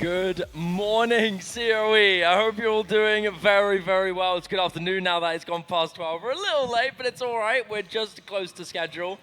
Good morning, COE. I hope you're all doing very, very well. It's good afternoon now that it's gone past 12. We're a little late, but it's all right. We're just close to schedule.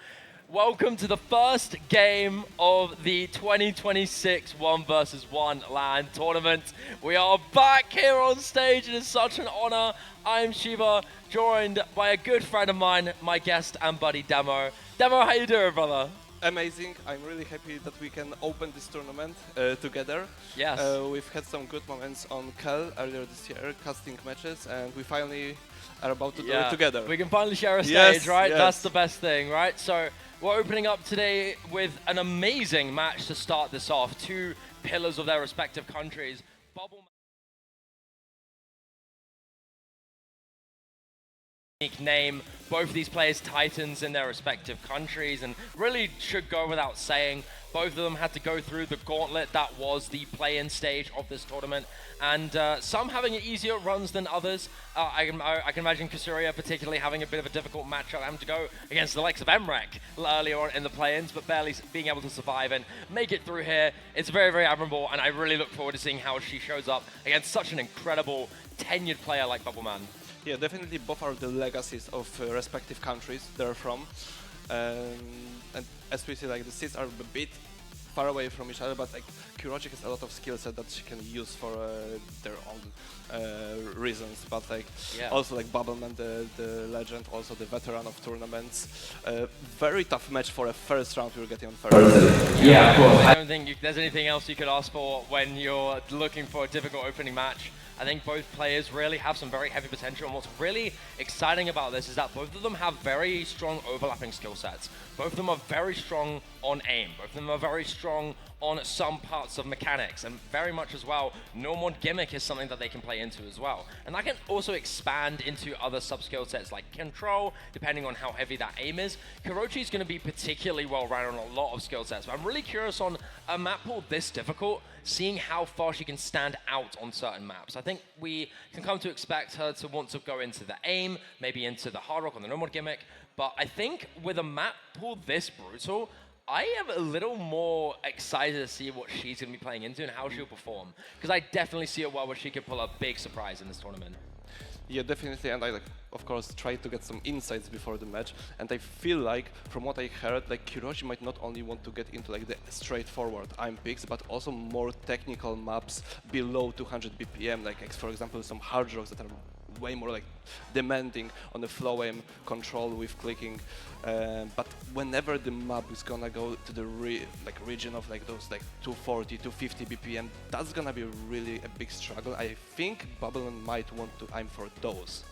Welcome to the first game of the 2026 1 vs 1 LAN tournament. We are back here on stage. It is such an honor. I'm Shiva, joined by a good friend of mine, my guest and buddy Demo. Demo, how you doing, brother? Amazing. I'm really happy that we can open this tournament together. Yes. We've had some good moments on Kel earlier this year, casting matches, and we finally are about to do it together. We can finally share a stage, Yes, right? yes. That's the best thing, right? So we're opening up today with an amazing match to start this off. Two pillars of their respective countries. Bubbleman. Unique name, both of these players titans in their respective countries, and really should go without saying, both of them had to go through the gauntlet that was the play-in stage of this tournament, and some having easier runs than others. I can imagine Kusuriya particularly having a bit of a difficult matchup, having to go against the likes of Emrek earlier on in the play-ins, but barely being able to survive and make it through here. It's very, very admirable, and I really look forward to seeing how she shows up against such an incredible tenured player like Bubbleman. Yeah, definitely both are the legacies of respective countries they're from. And as we see, like the seats are a bit far away from each other, but like cavoe has a lot of skill set that she can use for their own reasons. But like also like Bubbleman, the legend, also the veteran of tournaments. Very tough match for a first round we were getting on first. Yeah, of course. I don't think there's anything else you could ask for when you're looking for a difficult opening match. I think both players really have some very heavy potential, and what's really exciting about this is that both of them have very strong overlapping skill sets. Both of them are very strong on aim. Both of them are very strong on some parts of mechanics, and very much as well, normal gimmick is something that they can play into as well. And that can also expand into other sub-skill sets like control, depending on how heavy that aim is. cavoe is going to be particularly well-rounded on a lot of skill sets, but I'm really curious on a map pool this difficult, seeing how far she can stand out on certain maps. I think we can come to expect her to want to go into the aim, maybe into the hard rock on the normal gimmick, but I think with a map pool this brutal, I am a little more excited to see what she's going to be playing into and how she'll perform. Because I definitely see a world where she could pull a big surprise in this tournament. Yeah, definitely, and I like, of course, tried to get some insights before the match, and I feel like, from what I heard, like cavoe might not only want to get into like the straightforward aim picks, but also more technical maps below 200 BPM, like for example some hard rocks that are way more like demanding on the flow aim control with clicking, but whenever the map is gonna go to the region of like those like 240, 250 BPM, that's gonna be really a big struggle. I think Bubbleman might want to aim for those.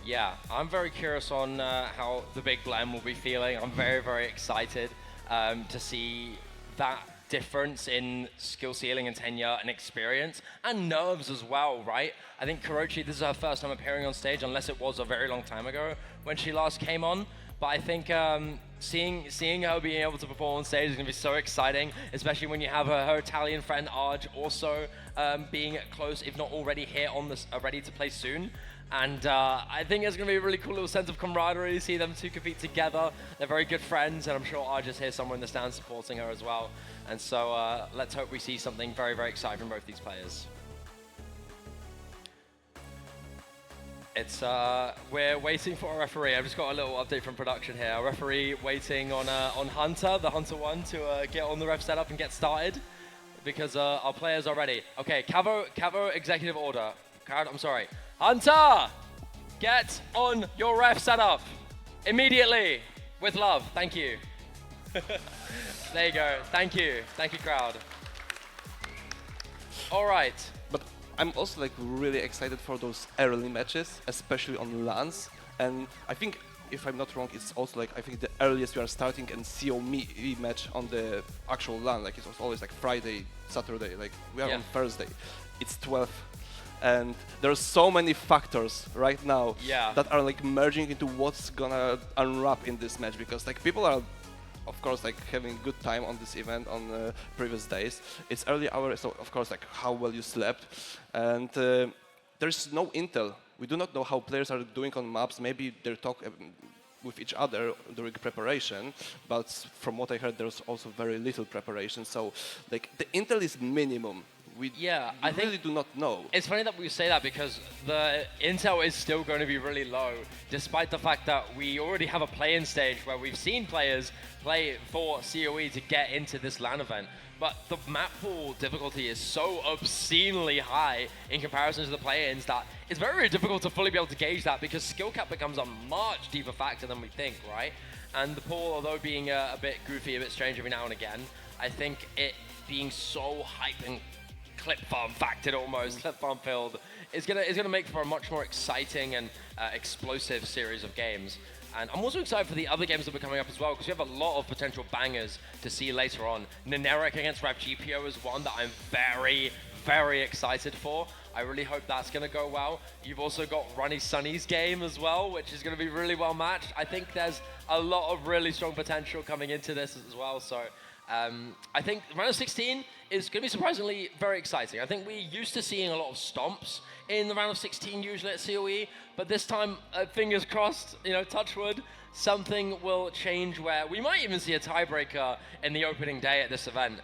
Yeah, I'm very curious on how the big blend will be feeling. I'm very, very excited to see that difference in skill ceiling and tenure and experience and nerves as well, right? I think cavoe, this is her first time appearing on stage, unless it was a very long time ago when she last came on. But I think seeing her being able to perform on stage is going to be so exciting, especially when you have her Italian friend Arj also being close, if not already here on this, ready to play soon. And I think it's going to be a really cool little sense of camaraderie to see them two compete together. They're very good friends, and I'm sure Arj is here somewhere in the stands supporting her as well. And so let's hope we see something very, very exciting from both these players. It's we're waiting for a referee. I've just got a little update from production here. Our referee waiting on Hunter, the Hunter one, to get on the ref setup and get started because our players are ready. Okay, cavoe executive order. I'm sorry. Hunter, get on your ref setup immediately with love. Thank you. There you go. Thank you, crowd. All right. But I'm also like really excited for those early matches, especially on LANs. And I think, if I'm not wrong, it's also like I think the earliest we are starting a COE match on the actual LAN. Like it's always like Friday, Saturday. Like we are on Thursday. It's 12th. And there's so many factors right now that are like merging into what's gonna unwrap in this match, because like people are of course like having good time on this event on previous days. It's early hour, so of course like how well you slept, and there's no intel. We do not know how players are doing on maps. Maybe they talk with each other during preparation, but from what I heard, there's also very little preparation. So like the intel is minimum. I really think do not know. it's funny that we say that because the intel is still going to be really low, despite the fact that we already have a play-in stage where we've seen players play for COE to get into this LAN event. But the map pool difficulty is so obscenely high in comparison to the play-ins that it's very, very difficult to fully be able to gauge that because skill cap becomes a much deeper factor than we think, right? And the pool, although being a bit goofy, a bit strange every now and again, I think it being so hype and clip farm factored almost, clip farm filled, is gonna make for a much more exciting and explosive series of games. And I'm also excited for the other games that are coming up as well, because we have a lot of potential bangers to see later on. Neneric against RevGPO is one that I'm very, very excited for. I really hope that's going to go well. You've also got Runny Sunny's game as well, which is going to be really well matched. I think there's a lot of really strong potential coming into this as well. So I think round of 16 is going to be surprisingly very exciting. I think we're used to seeing a lot of stomps in the round of 16 usually at COE, but this time, fingers crossed, touch wood, something will change where we might even see a tiebreaker in the opening day at this event.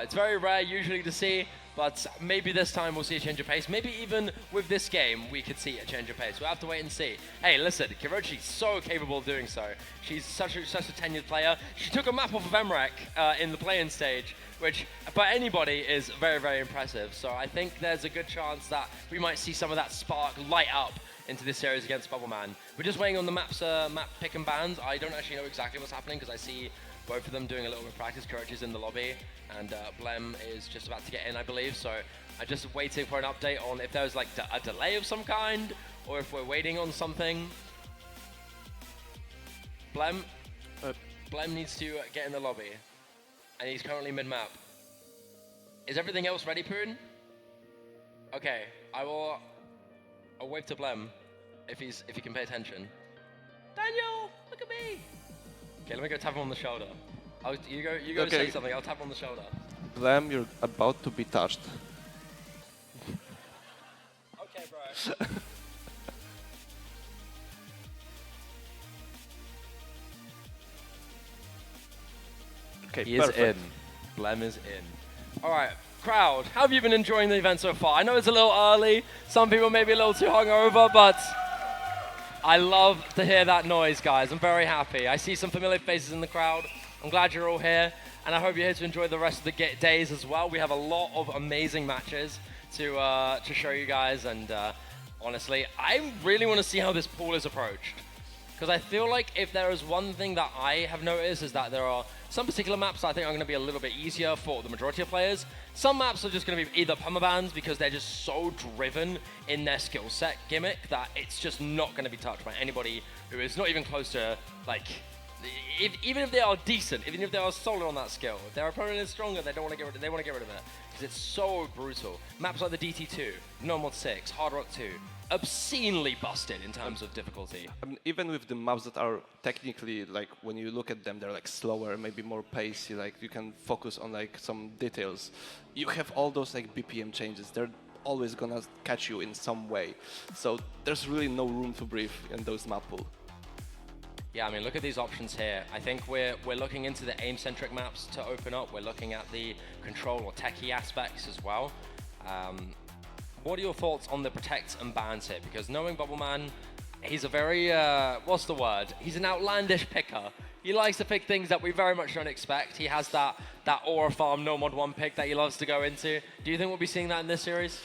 It's very rare usually to see, but maybe this time we'll see a change of pace. Maybe even with this game, we could see a change of pace. We'll have to wait and see. Hey, listen, Kirochi's so capable of doing so. She's such a tenured player. She took a map off of MREC in the play-in stage, which for anybody is very, very impressive. So I think there's a good chance that we might see some of that spark light up into this series against Bubbleman. We're just waiting on the map pick and bans. I don't actually know exactly what's happening because I see both of them doing a little bit of practice. Kirochi's in the lobby, and Blem is just about to get in, I believe. So I'm just waiting for an update on if there's like a delay of some kind, or if we're waiting on something. Blem needs to get in the lobby, and he's currently mid-map. Is everything else ready, Poon? Okay, I'll wave to Blem if he can pay attention. Daniel, look at me. Okay, let me go tap him on the shoulder. You go Okay. say something, I'll tap on the shoulder. Blem, you're about to be touched. Okay, bro. Okay, He is in. Blem is in. All right, crowd, how have you been enjoying the event so far? I know it's a little early. Some people may be a little too hungover, but I love to hear that noise, guys. I'm very happy. I see some familiar faces in the crowd. I'm glad you're all here, and I hope you're here to enjoy the rest of the days as well. We have a lot of amazing matches to show you guys, and honestly, I really want to see how this pool is approached. Because I feel like if there is one thing that I have noticed is that there are some particular maps I think are going to be a little bit easier for the majority of players. Some maps are just going to be either permabans because they're just so driven in their skill set gimmick that it's just not going to be touched by anybody who is not even close to, like, even if they are decent, even if they are solid on that skill. If their opponent is stronger, they want to get rid of it because it's so brutal. Maps like the DT2, Normal 6, Hard Rock 2, obscenely busted in terms of difficulty. I mean, even with the maps that are technically, like, when you look at them, they're like slower, maybe more pacey, like you can focus on like some details. You have all those like BPM changes. They're always gonna catch you in some way. So there's really no room to breathe in those map pool. Yeah, I mean, look at these options here. I think we're looking into the aim-centric maps to open up. We're looking at the control or techie aspects as well. What are your thoughts on the protects and bans here? Because knowing Bubbleman, he's a very, what's the word? He's an outlandish picker. He likes to pick things that we very much don't expect. He has that Aura Farm no mod 1 pick that he loves to go into. Do you think we'll be seeing that in this series?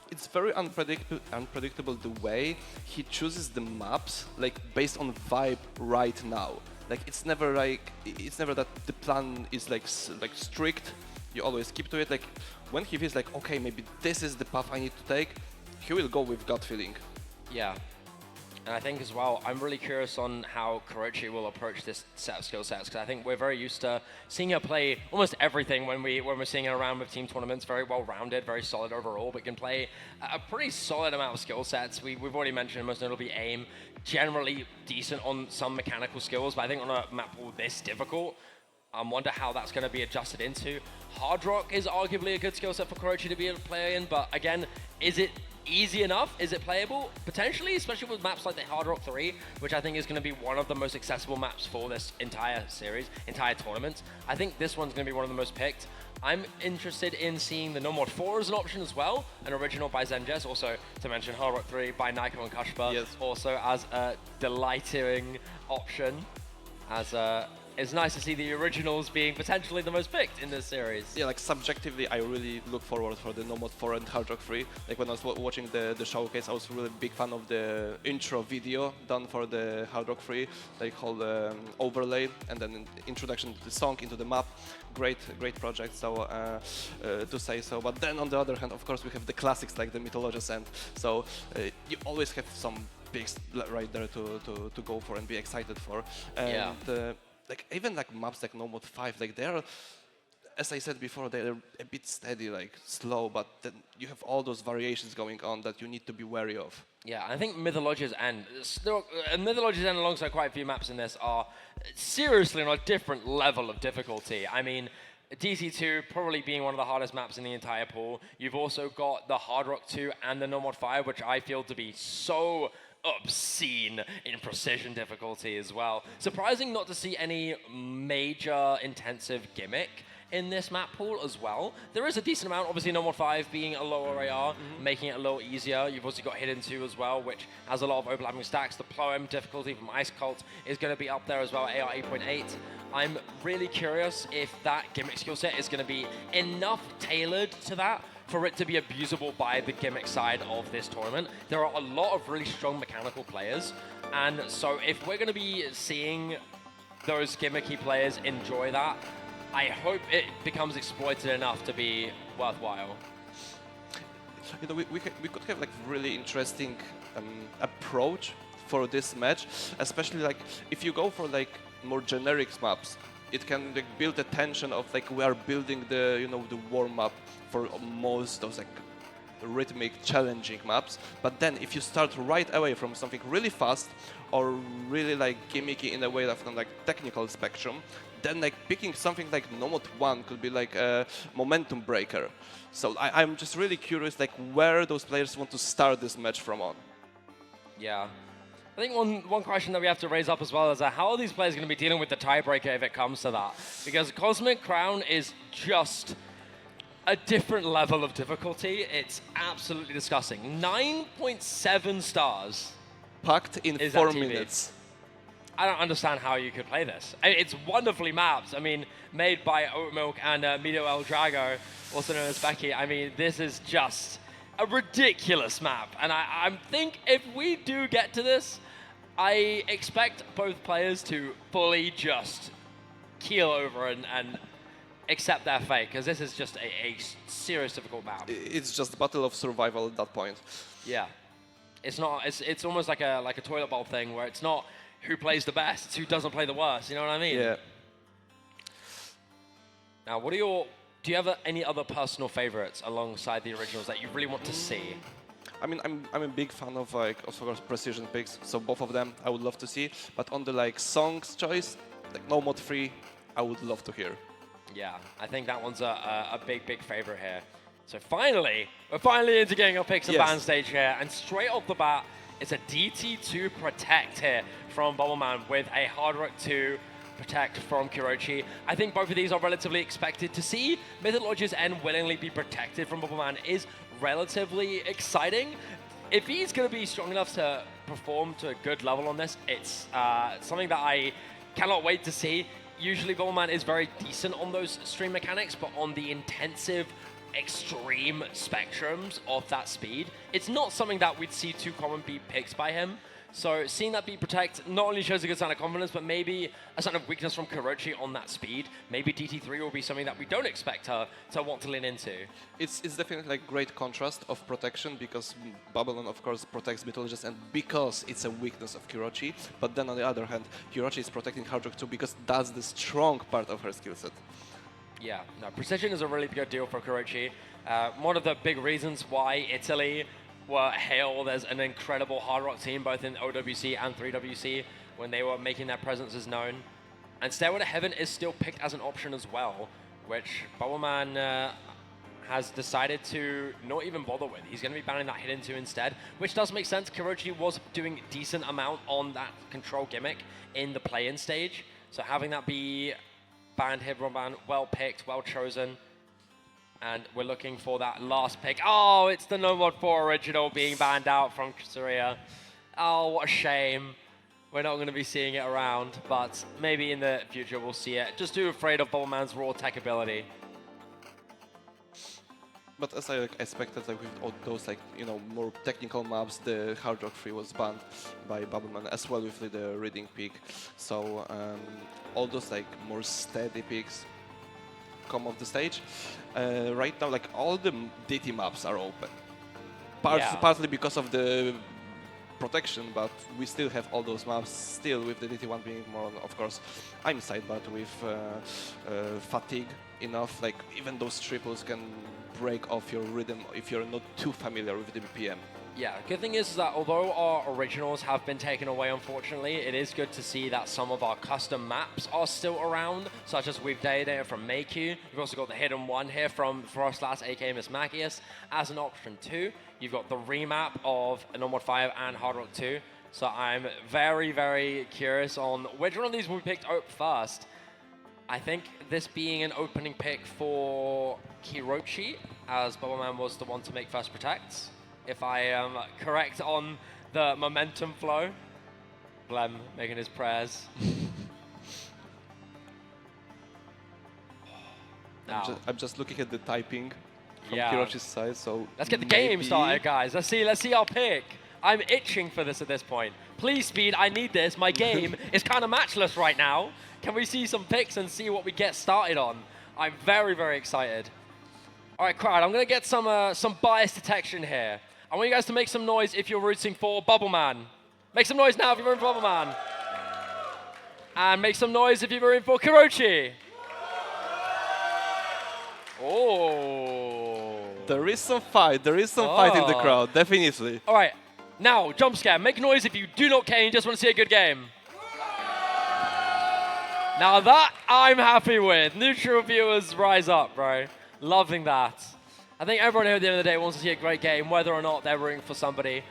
It's very unpredictable the way he chooses the maps, like based on vibe right now. Like it's never that the plan is like strict. You always keep to it. Like when he feels like, okay, maybe this is the path I need to take, he will go with gut feeling. Yeah. And I think as well, I'm really curious on how Kirochi will approach this set of skill sets, because I think we're very used to seeing her play almost everything when we're seeing her around with team tournaments. Very well-rounded, very solid overall, but can play a pretty solid amount of skill sets. We've already mentioned most notably aim, generally decent on some mechanical skills, but I think on a map pool this difficult, I wonder how that's going to be adjusted into. Hard Rock is arguably a good skill set for Kirochi to be able to play in, but again, is it easy enough? Is it playable? Potentially, especially with maps like the Hard Rock 3, which I think is going to be one of the most accessible maps for this entire series, entire tournament. I think this one's going to be one of the most picked. I'm interested in seeing the No Mod 4 as an option as well, an original by Zenjess, also to mention Hard Rock 3 by Naiko and Kashpa, Yes. also as a delighting option, as it's nice to see the originals being potentially the most picked in this series. Yeah, like subjectively, I really look forward for the No Mod 4 and Hard Rock 3. Like when I was watching the showcase, I was really big fan of the intro video done for the Hard Rock 3, like whole overlay and then introduction to the song into the map. Great project, so to say so. But then on the other hand, of course, we have the classics like the Mythologious End. So you always have some picks right there to go for and be excited for. And like even like maps like No Mod 5, like they're, as I said before, they're a bit steady, like slow, but then you have all those variations going on that you need to be wary of. Yeah, I think Mythologia's End, Mythologia's End alongside quite a few maps in this are seriously on a different level of difficulty. I mean, DC2 probably being one of the hardest maps in the entire pool. You've also got the Hard Rock 2 and the No Mod 5, which I feel to be so obscene in precision difficulty as well. Surprising not to see any major intensive gimmick in this map pool as well. There is a decent amount, obviously No Mod 5 being a lower AR, making it a little easier. You've also got Hidden 2 as well, which has a lot of overlapping stacks. The Ploem difficulty from Ice Cult is going to be up there as well, AR 8.8. I'm really curious if that gimmick skill set is going to be enough tailored to that for it to be abusable by the gimmick side of this tournament. There are a lot of really strong mechanical players, and so if we're going to be seeing those gimmicky players enjoy that, I hope it becomes exploited enough to be worthwhile. You know, we could have like really interesting approach for this match, especially like if you go for like more generic maps. It can like build a tension of like we are building the the warm up for most those like rhythmic challenging maps. But then if you start right away from something really fast or really like gimmicky in a way of like technical spectrum, then like picking something like No Mod 1 could be like a momentum breaker. So I'm just really curious like where those players want to start this match from on. Yeah. I think one question that we have to raise up as well is how are these players going to be dealing with the tiebreaker if it comes to that? Because Cosmic Crown is just a different level of difficulty. It's absolutely disgusting. 9.7 stars. Packed in 4 minutes. I don't understand how you could play this. It's wonderfully mapped. I mean, made by Oatmilk and Mido El Drago, also known as Becky. I mean, this is just a ridiculous map. And I think if we do get to this, I expect both players to fully just keel over and accept their fate, because this is just a serious difficult map. It's just a battle of survival at that point. Yeah. It's not. It's almost like a toilet bowl thing where it's not who plays the best, it's who doesn't play the worst. You know what I mean? Yeah. Now, do you have any other personal favorites alongside the originals that you really want to see? I mean, I'm a big fan of like of course precision picks, so both of them I would love to see. But on the like songs choice, like No Mod 3, I would love to hear. Yeah, I think that one's a big favorite here. So we're finally into getting our picks and band stage here, and straight off the bat, it's a DT2 Protect here from Bubbleman with a Hard Rock 2 Protect from Kurochi. I think both of these are relatively expected. To see Mythologia's End willingly be protected from Bubbleman is relatively exciting. If he's going to be strong enough to perform to a good level on this, it's something that I cannot wait to see. Usually Bubbleman is very decent on those stream mechanics, but on the intensive, extreme spectrums of that speed, it's not something that we'd see too common be picked by him. So seeing that beat Protect not only shows a good sign of confidence, but maybe a sign of weakness from Kurochi on that speed. Maybe DT3 will be something that we don't expect her to want to lean into. It's definitely like great contrast of protection, because Bubbleman of course protects Mythologists and because it's a weakness of Kurochi. But then on the other hand, Kurochi is protecting Hard Rock 2 because that's the strong part of her skill set. Yeah, no, precision is a really good deal for Kurochi. One of the big reasons why Italy were hailed as an incredible Hard Rock team, both in OWC and 3WC, when they were making their presences known. And Stairway to Heaven is still picked as an option as well, which Bubbleman has decided to not even bother with. He's going to be banning that Hidden 2 instead, which does make sense. Kurochi was doing a decent amount on that control gimmick in the play-in stage, so having that be banned, hit, run ban, well picked, well chosen. And we're looking for that last pick. Oh, it's the No Mod 4 original being banned out from kusuriya. Oh, what a shame. We're not going to be seeing it around, but maybe in the future we'll see it. Just too afraid of Bubbleman's raw tech ability. But as I expected, with all those more technical maps, the Hard Rock 3 was banned by Bubbleman as well with the reading pick. So all those more steady picks come off the stage. Right now, all the DT maps are open. Partly because of the protection, but we still have all those maps still with the DT1 being more on, of course, I'm side, but with fatigue enough, even those triples can break off your rhythm if you're not too familiar with the BPM. Yeah, good thing is that although our originals have been taken away, unfortunately, it is good to see that some of our custom maps are still around, such as we've data from Mayq. We've also got the hidden one here from Frostlass, aka Miss Magius, as an option too. You've got the remap of No Mod 5 and Hard Rock 2. So I'm very, very curious on which one of these we picked up first. I think this being an opening pick for Kirochi, as Bubbleman was the one to make first protects. If I am correct on the momentum flow. Blem making his prayers. I'm just looking at the typing from Kirochi's side, so let's get the game started, guys. Let's see our pick. I'm itching for this at this point. Please, Speed, I need this. My game is kind of matchless right now. Can we see some picks and see what we get started on? I'm very, very excited. All right, crowd, I'm going to get some bias detection here. I want you guys to make some noise if you're rooting for Bubbleman. Make some noise now if you're rooting for Bubbleman. And make some noise if you're rooting for Kirochi. Oh. There is some fight. There is some fight in the crowd, definitely. All right. Now, jump scare. Make noise if you do not care and just want to see a good game. Now that I'm happy with. Neutral viewers rise up, bro. Loving that. I think everyone here at the end of the day wants to see a great game, whether or not they're rooting for somebody.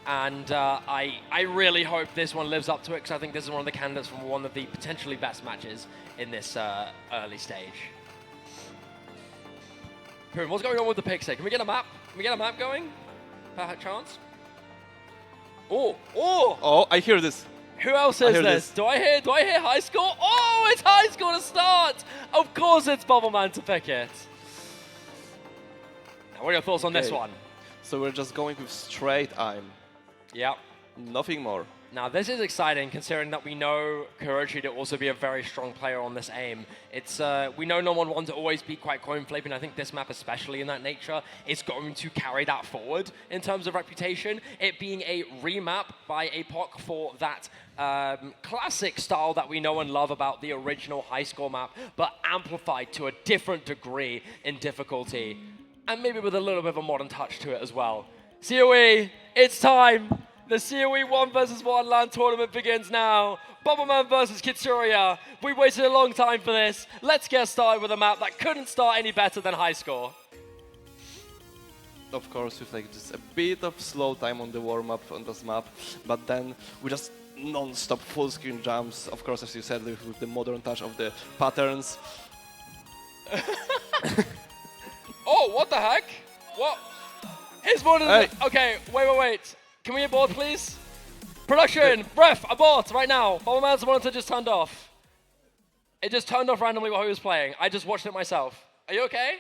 And I really hope this one lives up to it, because I think this is one of the candidates from one of the potentially best matches in this early stage. Poon, what's going on with the picks here? Can we get a map? Can we get a map going? Per chance? Oh, I hear this. Who else is this? Do I hear high score? Oh, it's high score to start! Of course it's Bubbleman to pick it. Now, what are your thoughts on this one? So we're just going with straight aim. Yep. Nothing more. Now, this is exciting, considering that we know Kirochi to also be a very strong player on this aim. It's we know no one to always be quite coin flipping. I think this map, especially in that nature, is going to carry that forward in terms of reputation. It being a remap by APOC for that classic style that we know and love about the original high score map, but amplified to a different degree in difficulty, and maybe with a little bit of a modern touch to it as well. COE, it's time. The COE 1 vs 1 LAN tournament begins now. Bubbleman versus kusuriya. We waited a long time for this. Let's get started with a map that couldn't start any better than high score. Of course, with just a bit of slow time on the warm-up on this map, but then we just non-stop full-screen jumps. Of course, as you said, with the modern touch of the patterns. Oh, what the heck? What? His modern... Hey. Okay, wait. Can we abort, please? Production, ref, abort right now. Bubbleman's monitor just turned off. It just turned off randomly while he was playing. I just watched it myself. Are you okay?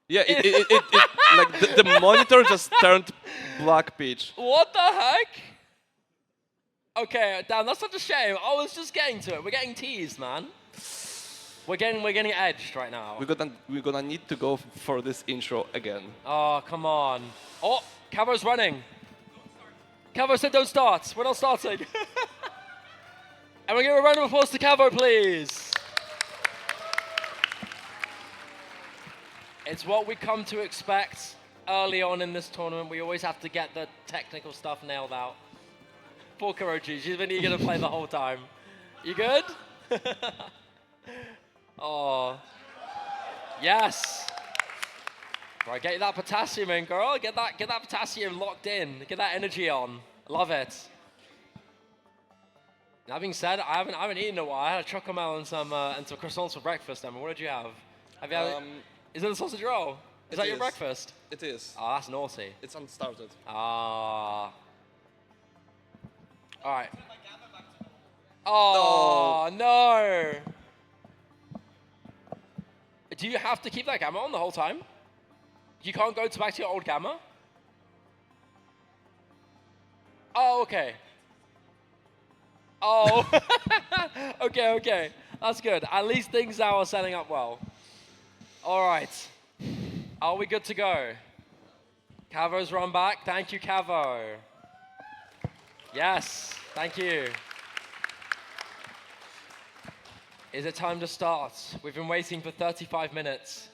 Yeah, the monitor just turned black pitch. What the heck? Okay, damn, that's such a shame. I was just getting to it. We're getting teased, man. We're getting edged right now. We're gonna need to go for this intro again. Oh, come on. Oh, Cavo's running. Cavo said don't start. We're not starting. And we're giving a round of applause to Cavo, please. It's what we come to expect early on in this tournament. We always have to get the technical stuff nailed out. Poor Kirochi, she's been eager to play the whole time. You good? Oh, yes. Right, get that potassium in, girl. Get that potassium locked in. Get that energy on. Love it. That being said, I haven't eaten in a while. I had a chocolate and some croissants for breakfast. Emma, what did you have? Have you had is it a sausage roll? Is that your breakfast? It is. Oh, that's naughty. It's unstarted. Ah. All right. Oh, no. Do you have to keep that gamma on the whole time? You can't go back to your old gamma? Oh, okay. Oh. Okay, okay. That's good. At least things now are setting up well. All right. Are we good to go? Cavo's run back. Thank you, Cavo. Yes, thank you. Is it time to start? We've been waiting for 35 minutes.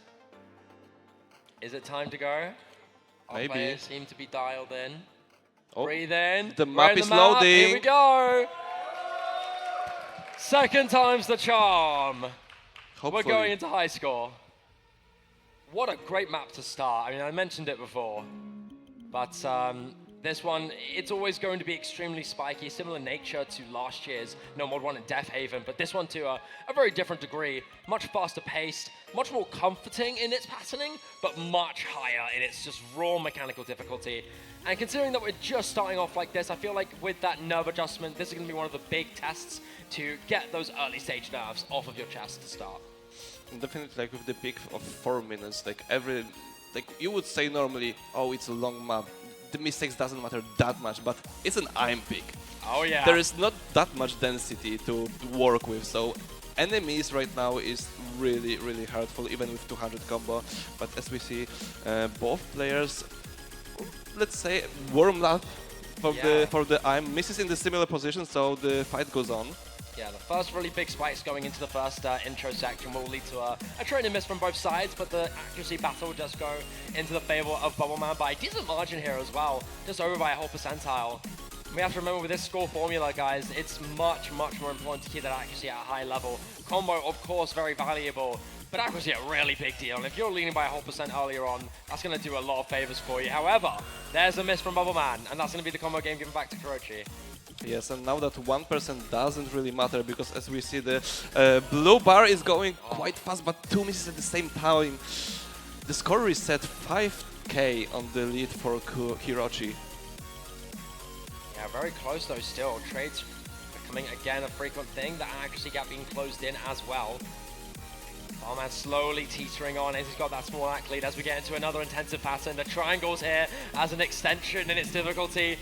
Is it time to go? Our Maybe. players seem to be dialed in. Oh, Breathe in. the We're map in is the map. loading. Here we go. Second time's the charm. Hopefully. We're going into high score. What a great map to start. I mean, I mentioned it before, but this one, it's always going to be extremely spiky, similar nature to last year's No Mod 1 and Death Haven, but this one to a very different degree, much faster paced, much more comforting in its patterning, but much higher in its just raw mechanical difficulty. And considering that we're just starting off like this, I feel like with that nerve adjustment, this is going to be one of the big tests to get those early stage nerves off of your chest to start. Definitely, like with the peak of 4 minutes, like you would say normally, oh, it's a long map. The mistakes doesn't matter that much, but it's an IM peak. Oh yeah. There is not that much density to work with, so enemies right now is really, really hurtful, even with 200 combo. But as we see, both players, let's say, warm up for the IM. Misses in the similar position, so the fight goes on. Yeah, the first really big spikes going into the first intro section will lead to a training miss from both sides, but the accuracy battle will just go into the favor of Bubbleman by a decent margin here as well, just over by a whole percentile. We have to remember with this score formula, guys, it's much, much more important to keep that accuracy at a high level. Combo, of course, very valuable, but accuracy a really big deal, and if you're leading by a whole percent earlier on, that's going to do a lot of favors for you. However, there's a miss from Bubbleman, and that's going to be the combo game given back to Kurochi. Yes, and now that 1% doesn't really matter, because as we see, the blue bar is going quite fast, but 2 misses at the same time. The score reset 5k on the lead for Hirochi. Yeah, very close though still. Trades becoming again a frequent thing. The accuracy gap being closed in as well. Bubbleman slowly teetering on as he's got that small act lead as we get into another intensive pattern. The triangles here as an extension in its difficulty.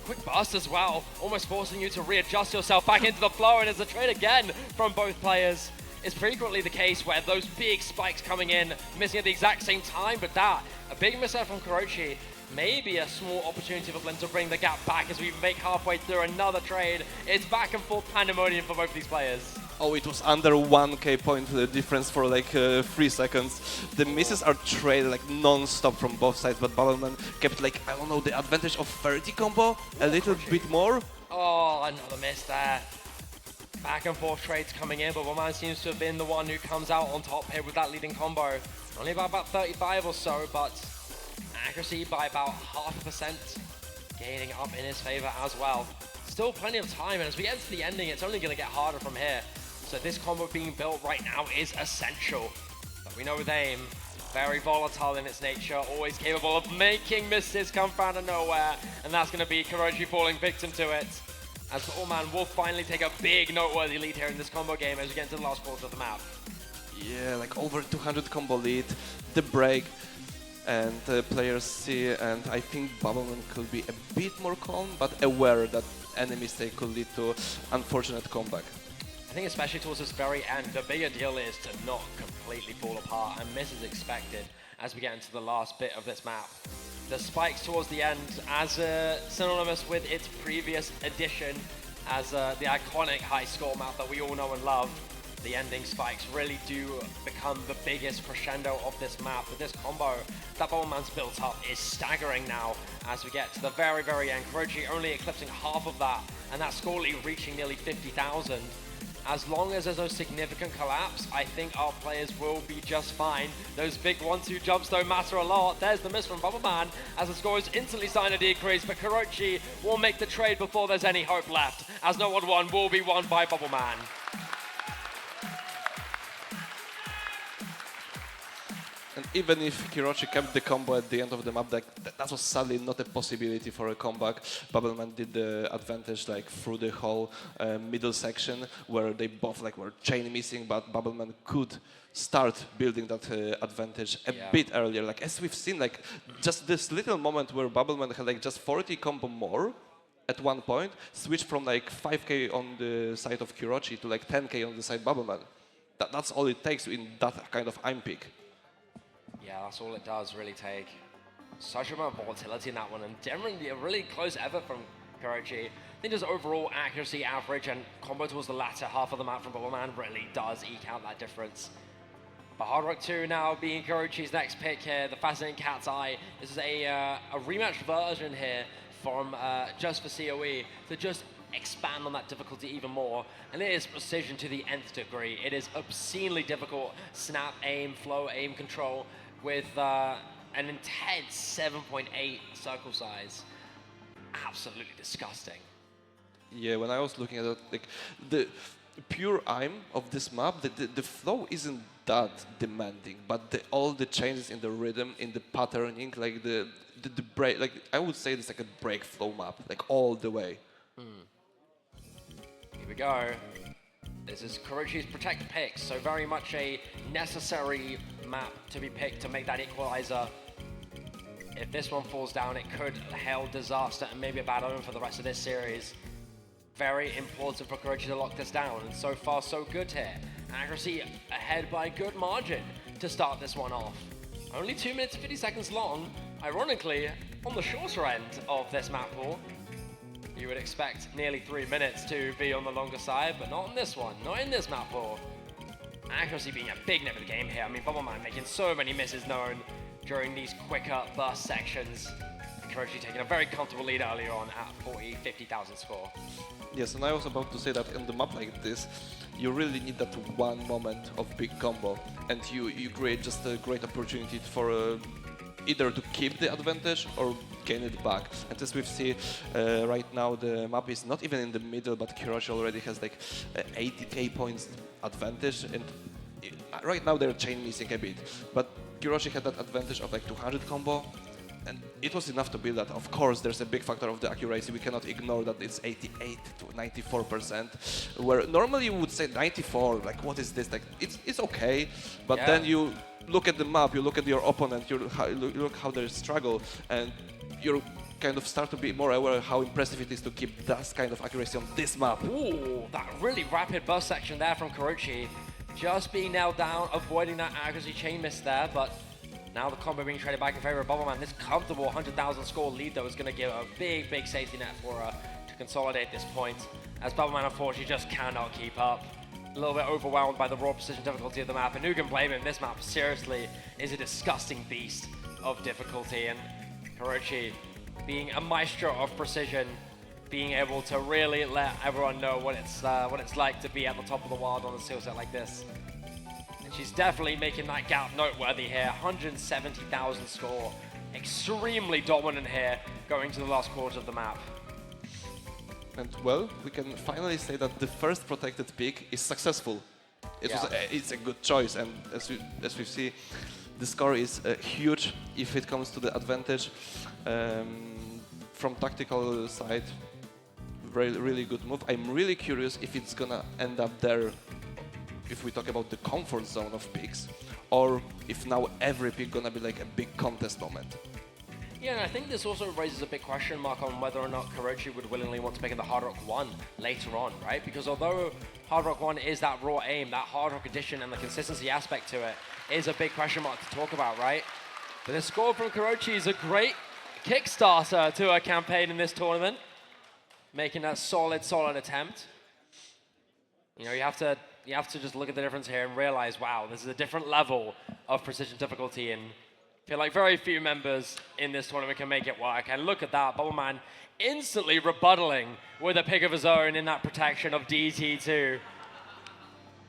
Quick burst as well, almost forcing you to readjust yourself back into the flow, and as a trade again from both players. It's frequently the case where those big spikes coming in, missing at the exact same time, but that, a big miss from Kurochi, maybe a small opportunity for Blend to bring the gap back as we make halfway through another trade. It's back and forth pandemonium for both of these players. Oh, it was under 1k point difference for like 3 seconds. The misses are traded like non-stop from both sides, but Bubbleman kept like, I don't know, the advantage of 30 combo, a little bit more. Oh, another miss there. Back and forth trades coming in, but Bubbleman seems to have been the one who comes out on top here with that leading combo. Only by about 35 or so, but accuracy by about 0.5%, gaining up in his favor as well. Still plenty of time, and as we get to the ending, it's only going to get harder from here. So this combo being built right now is essential. But we know with aim, very volatile in its nature, always capable of making misses come from out of nowhere, and that's going to be Kurochi falling victim to it. As Bubbleman will finally take a big noteworthy lead here in this combo game as we get into the last quarter of the map. Yeah, like over 200 combo lead, the break, and players see, and I think Bubbleman could be a bit more calm, but aware that any mistake could lead to unfortunate comeback. I think especially towards this very end, the bigger deal is to not completely fall apart and miss as expected as we get into the last bit of this map. The spikes towards the end, as synonymous with its previous edition, as the iconic high score map that we all know and love, the ending spikes really do become the biggest crescendo of this map. But this combo that Bubbleman's built up is staggering now as we get to the very, very end. Kurochi only eclipsing half of that, and that score lead reaching nearly 50,000. As long as there's no significant collapse, I think our players will be just fine. Those big 1-2 jumps don't matter a lot. There's the miss from Bubbleman as the score is instantly starting to decrease, but Kurochi will make the trade before there's any hope left, as No Mod 1 will be won by Bubbleman. And even if Kirochi kept the combo at the end of the map, like, that was sadly not a possibility for a comeback. Bubbleman did the advantage like through the whole middle section where they both like were chain missing, but Bubbleman could start building that advantage a bit earlier. Like as we've seen, like just this little moment where Bubbleman had like just 40 combo more at one point, switched from like 5k on the side of Kirochi to like 10k on the side Bubbleman. That's all it takes in that kind of aim pick. Yeah, that's all it does really take. Such amount of volatility in that one, and generally a really close effort from Kirochi. I think just overall accuracy, average, and combo towards the latter half of the map from Bubbleman really does eke out that difference. But Hard Rock 2 now being Kirochi's next pick here, the Fascinating Cat's Eye. This is a rematch version here from just for COE to just expand on that difficulty even more, and it is precision to the nth degree. It is obscenely difficult snap, aim, flow, aim control with an intense 7.8 circle size. Absolutely disgusting. Yeah, when I was looking at it, like the pure aim of this map, the flow isn't that demanding, but all the changes in the rhythm, in the patterning, like the break, like I would say it's like a break flow map, like all the way. Here we go. This is Kirochi's Protect pick, so very much a necessary map to be picked to make that equalizer. If this one falls down, it could hail disaster and maybe a bad omen for the rest of this series. Very important for Kirochi to lock this down, and so far so good here. Accuracy ahead by a good margin to start this one off. Only 2 minutes 50 seconds long, ironically on the shorter end of this map pool. You would expect nearly 3 minutes to be on the longer side, but not on this one, not in this map pool. Accuracy being a big nip of the game here. I mean, Bubbleman making so many misses known during these quicker burst sections. Kirochi taking a very comfortable lead earlier on at 50,000 score. Yes, and I was about to say that in the map like this, you really need that one moment of big combo, and you create just a great opportunity for either to keep the advantage or gain it back. And as we see right now, the map is not even in the middle, but Kirochi already has like 80k points advantage, and right now they're chain missing a bit. But Kirochi had that advantage of like 200 combo, and it was enough to build that. Of course, there's a big factor of the accuracy. We cannot ignore that it's 88 to 94%, where normally you would say 94, like what is this? Like it's okay, but then you look at the map, you look at your opponent, you look how they struggle, and you kind of start to be more aware of how impressive it is to keep that kind of accuracy on this map. Ooh, that really rapid burst section there from Kirochi. Just being nailed down, avoiding that accuracy chain miss there, but now the combo being traded back in favor of Bubbleman. This comfortable 100,000 score lead though is going to give a big safety net for her to consolidate this point, as Bubbleman unfortunately just cannot keep up. A little bit overwhelmed by the raw precision difficulty of the map, and who can blame him? This map seriously is a disgusting beast of difficulty, and Kirochi being a maestro of precision, being able to really let everyone know what it's like to be at the top of the world on a skill set like this. And she's definitely making that gap noteworthy here. 170,000 score, extremely dominant here, going to the last quarter of the map. And well, we can finally say that the first protected pick is successful. It's a good choice, and as we see, the score is huge if it comes to the advantage. From tactical side, really good move. I'm really curious if it's gonna end up there if we talk about the comfort zone of picks, or if now every pick gonna be like a big contest moment. Yeah, and I think this also raises a big question mark on whether or not Kirochi would willingly want to pick in the Hard Rock 1 later on, right? Because although Hard Rock 1 is that raw aim, that Hard Rock addition and the consistency aspect to it is a big question mark to talk about, right? But the score from Kirochi is a great kickstarter to a campaign in this tournament, making a solid attempt. You know, you have to just look at the difference here and realize, wow, this is a different level of precision difficulty, and I feel like very few members in this tournament can make it work. And look at that, Bubbleman instantly rebuttaling with a pick of his own in that protection of DT2.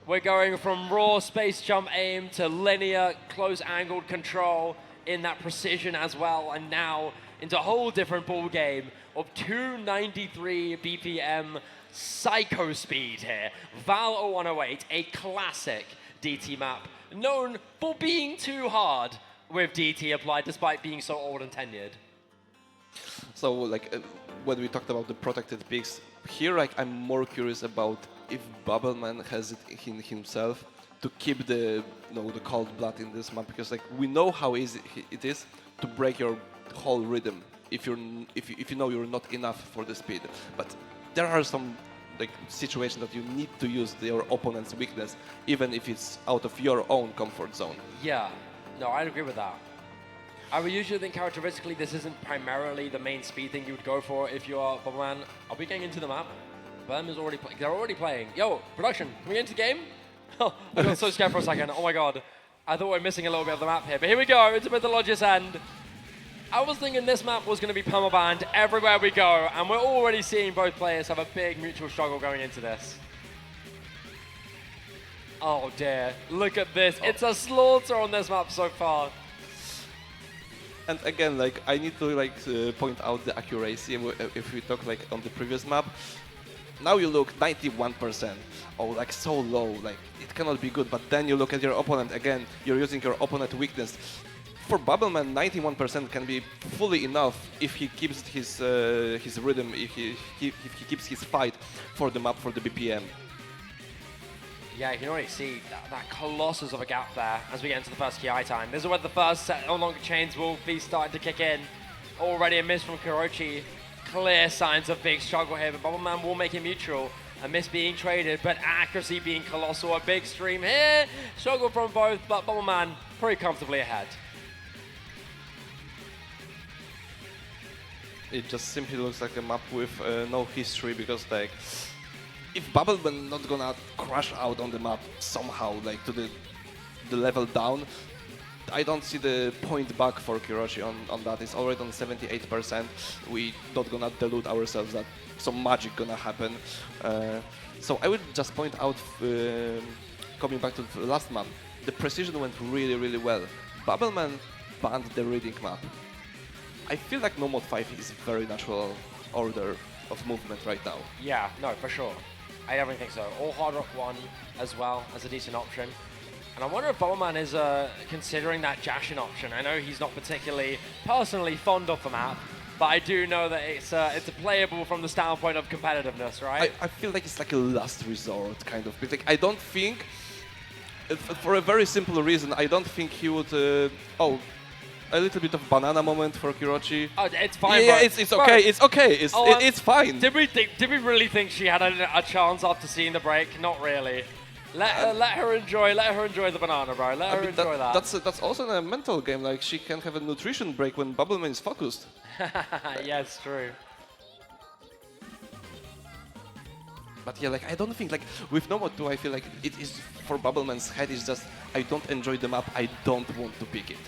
We're going from raw space jump aim to linear close angled control in that precision as well, and now into a whole different ball game of 293 BPM psycho speed here. Val 0108, a classic DT map known for being too hard with DT applied despite being so old and tenured. So like when we talked about the protected picks, here like I'm more curious about if Bubbleman has it in himself to keep the the cold blood in this map, because like we know how easy it is to break your whole rhythm if you know you're not enough for the speed. But there are some like situations that you need to use your opponent's weakness, even if it's out of your own comfort zone. Yeah, no, I'd agree with that. I would usually think characteristically this isn't primarily the main speed thing you would go for if you are Bubbleman. Are we getting into the map? Bum is already they're already playing. Yo, production, can we get into the game? Oh, I got so scared for a second. Oh my god. I thought we were missing a little bit of the map here. But here we go, into Mythologist End. I was thinking this map was going to be permabanned everywhere we go, and we're already seeing both players have a big mutual struggle going into this. Oh dear, look at this. Oh. It's a slaughter on this map so far. And again, like I need to like point out the accuracy. If we talk like on the previous map, now you look 91%. Oh, like so low, like it cannot be good. But then you look at your opponent again. You're using your opponent weakness. For Bubbleman, 91% can be fully enough if he keeps his rhythm, if he keeps his fight for the map, for the BPM. Yeah, you can already see that colossus of a gap there as we get into the first KI time. This is where the first set on longer chains will be starting to kick in. Already a miss from Kurochi. Clear signs of big struggle here, but Bubbleman will make it mutual. A miss being traded, but accuracy being colossal. A big stream here. Struggle from both, but Bubbleman pretty comfortably ahead. It just simply looks like a map with no history, because like if Bubbleman not gonna crash out on the map somehow, like to the level down, I don't see the point back for Kurochi on that. It's already on 78%. We not gonna delude ourselves that some magic gonna happen. So I would just point out, coming back to the last map, the precision went really, really well. Bubbleman banned the reading map. I feel like No Mode 5 is a very natural order of movement right now. Yeah, no, for sure. I definitely think so. All Hard Rock 1 as well as a decent option. And I wonder if Bubbleman is considering that Jashin option. I know he's not particularly personally fond of the map, but I do know that it's playable from the standpoint of competitiveness, right? I feel like it's like a last resort kind of. Like, I don't think, for a very simple reason, I don't think he would. A little bit of banana moment for Kurochi. Oh, it's fine. Yeah, bro. it's okay. It's okay. It's fine. Did we really think she had a chance after seeing the break? Not really. Let her enjoy the banana, bro. Let her enjoy that. That's also a mental game. Like she can have a nutrition break when Bubbleman is focused. Yeah, it's true. But yeah, like I don't think like with No Mode 2, I feel like it is for Bubbleman's head. It's just I don't enjoy the map. I don't want to pick it.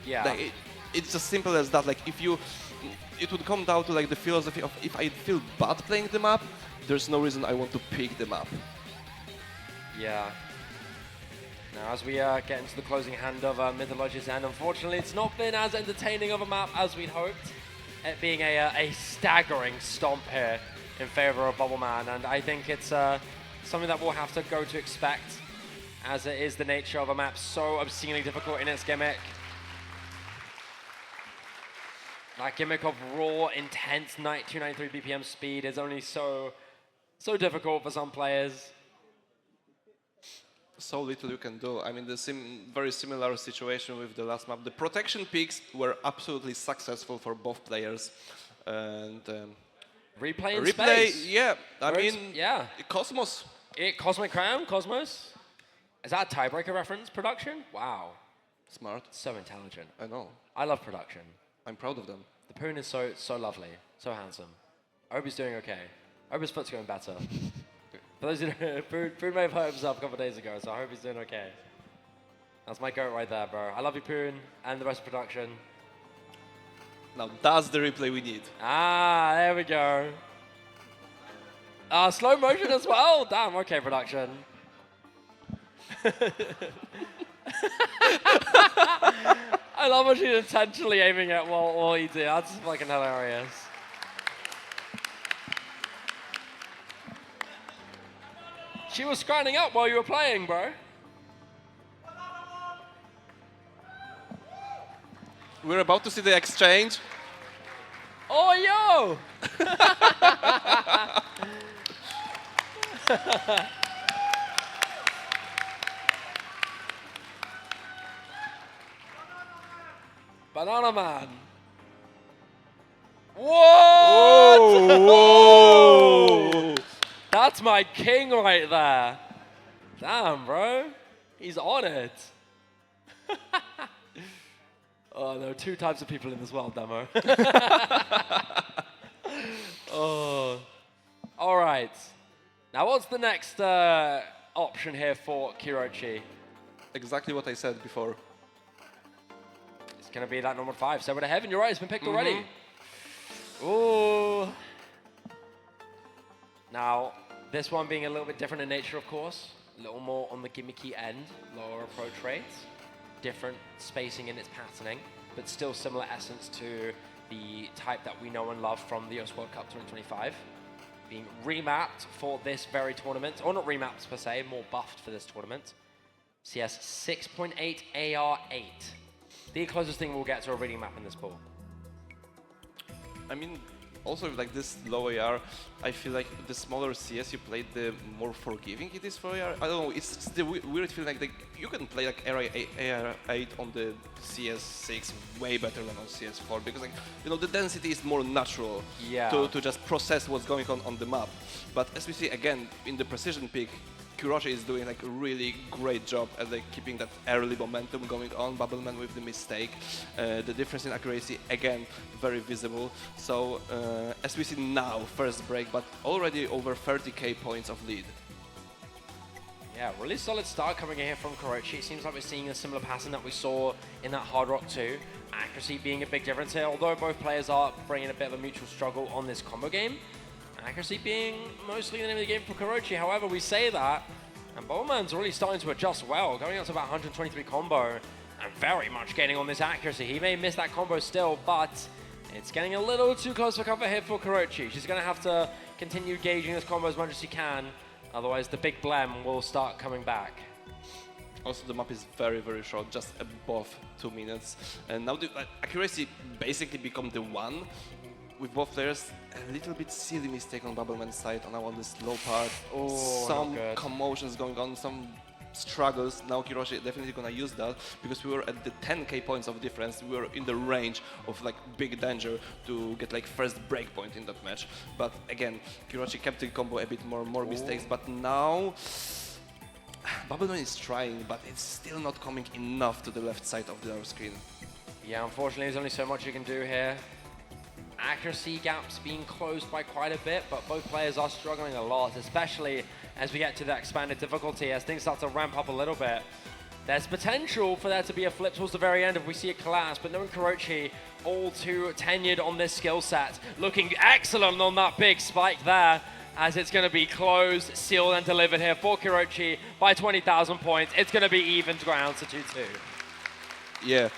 Yeah. Like it's as simple as that. Like it would come down to like the philosophy of if I feel bad playing the map, there's no reason I want to pick the map. Yeah. Now, as we get into the closing hand of Mythologist End, unfortunately, it's not been as entertaining of a map as we'd hoped. It being a staggering stomp here in favor of Bubbleman, and I think it's something that we'll have to go to expect, as it is the nature of a map so obscenely difficult in its gimmick. That gimmick of raw, intense 293 BPM speed is only so difficult for some players. So little you can do. I mean, the very similar situation with the last map. The protection picks were absolutely successful for both players, and replay in space. Yeah. I mean, yeah. Cosmos. Cosmic Crown, Cosmos. Is that a tiebreaker reference? Production? Wow. Smart. So intelligent. I know. I love production. I'm proud of them. The Poon is so lovely, so handsome. I hope he's doing okay. I hope his foot's going better. For those who don't know, Poon may have hurt himself a couple of days ago, so I hope he's doing okay. That's my goat right there, bro. I love you, Poon, and the rest of production. Now that's the replay we need. Ah, there we go. Slow motion as well. Damn, okay, production. I love how she's intentionally aiming at what you do. That's fucking hilarious. She was scrambling up while you were playing, bro. We're about to see the exchange. Oh, yo! Banana Man. What? Whoa! That's my king right there. Damn, bro. He's on it. Oh, there are two types of people in this world, Demo. Oh. All right. Now, what's the next option here for Kirochi? Exactly what I said before. It's going to be that number 5, Seven to Heaven. You're right, it's been picked already. Ooh. Now, this one being a little bit different in nature, of course. A little more on the gimmicky end, lower approach rates, different spacing in its patterning, but still similar essence to the type that we know and love from the US World Cup 2025. Being remapped for this very tournament, or not remapped per se, more buffed for this tournament. CS 6.8 AR8. The closest thing we'll get to a reading map in this pool. I mean, also like this low AR, I feel like the smaller CS you played, the more forgiving it is for AR. I don't know, it's the weird feeling like you can play like AR8 on the CS6 way better than on CS4 because like, you know, the density is more natural to just process what's going on the map. But as we see again in the precision pick, Kirochi is doing like a really great job at like keeping that early momentum going on. Bubbleman with the mistake, the difference in accuracy again very visible. So as we see now, first break, but already over 30k points of lead. Yeah, really solid start coming in here from Kirochi. It seems like we're seeing a similar pattern that we saw in that Hard Rock 2. Accuracy being a big difference here, although both players are bringing a bit of a mutual struggle on this combo game. Accuracy being mostly the name of the game for Kirochi. However, we say that, and Bubbleman's really starting to adjust well, going up to about 123 combo, and very much getting on this accuracy. He may miss that combo still, but it's getting a little too close for comfort here for Kirochi. She's going to have to continue gauging this combo as much as she can, otherwise the big blem will start coming back. Also, the map is very, very short, just above 2 minutes. And now the accuracy basically become the one. With both players, a little bit silly mistake on Bubbleman's side on this low part. Some commotions going on, some struggles. Now Kirochi definitely gonna use that because we were at the 10k points of difference. We were in the range of like big danger to get like first break point in that match. But again, Kirochi kept the combo a bit more mistakes. But now Bubbleman is trying, but it's still not coming enough to the left side of the screen. Yeah, unfortunately, there's only so much you can do here. Accuracy gaps being closed by quite a bit, but both players are struggling a lot, especially as we get to that expanded difficulty, as things start to ramp up a little bit. There's potential for there to be a flip towards the very end if we see a collapse, but knowing Kirochi all too tenured on this skill set, looking excellent on that big spike there, as it's going to be closed, sealed, and delivered here for Kirochi by 20,000 points. It's going to be even ground to 2-2. Yeah.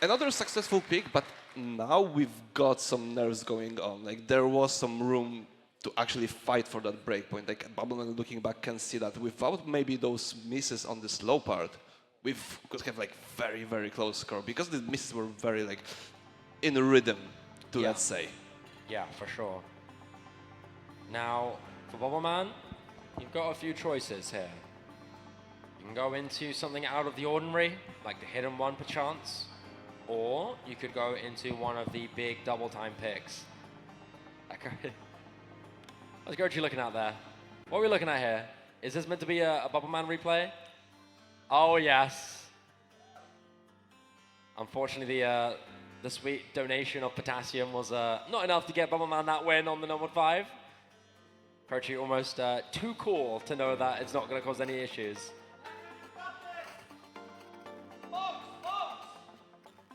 Another successful pick, but now we've got some nerves going on. Like there was some room to actually fight for that breakpoint. Like Bubbleman looking back can see that without maybe those misses on the slow part, we could have like very, very close score because the misses were very like in rhythm, let's say. Yeah, for sure. Now, for Bubbleman, you've got a few choices here. You can go into something out of the ordinary, like the hidden one perchance, or you could go into one of the big double time picks. What's Kirochi looking at there? What are we looking at here? Is this meant to be a Bubbleman replay? Oh yes. Unfortunately, the sweet donation of potassium was not enough to get Bubbleman that win on the number 5. Kirochi almost too cool to know that it's not going to cause any issues.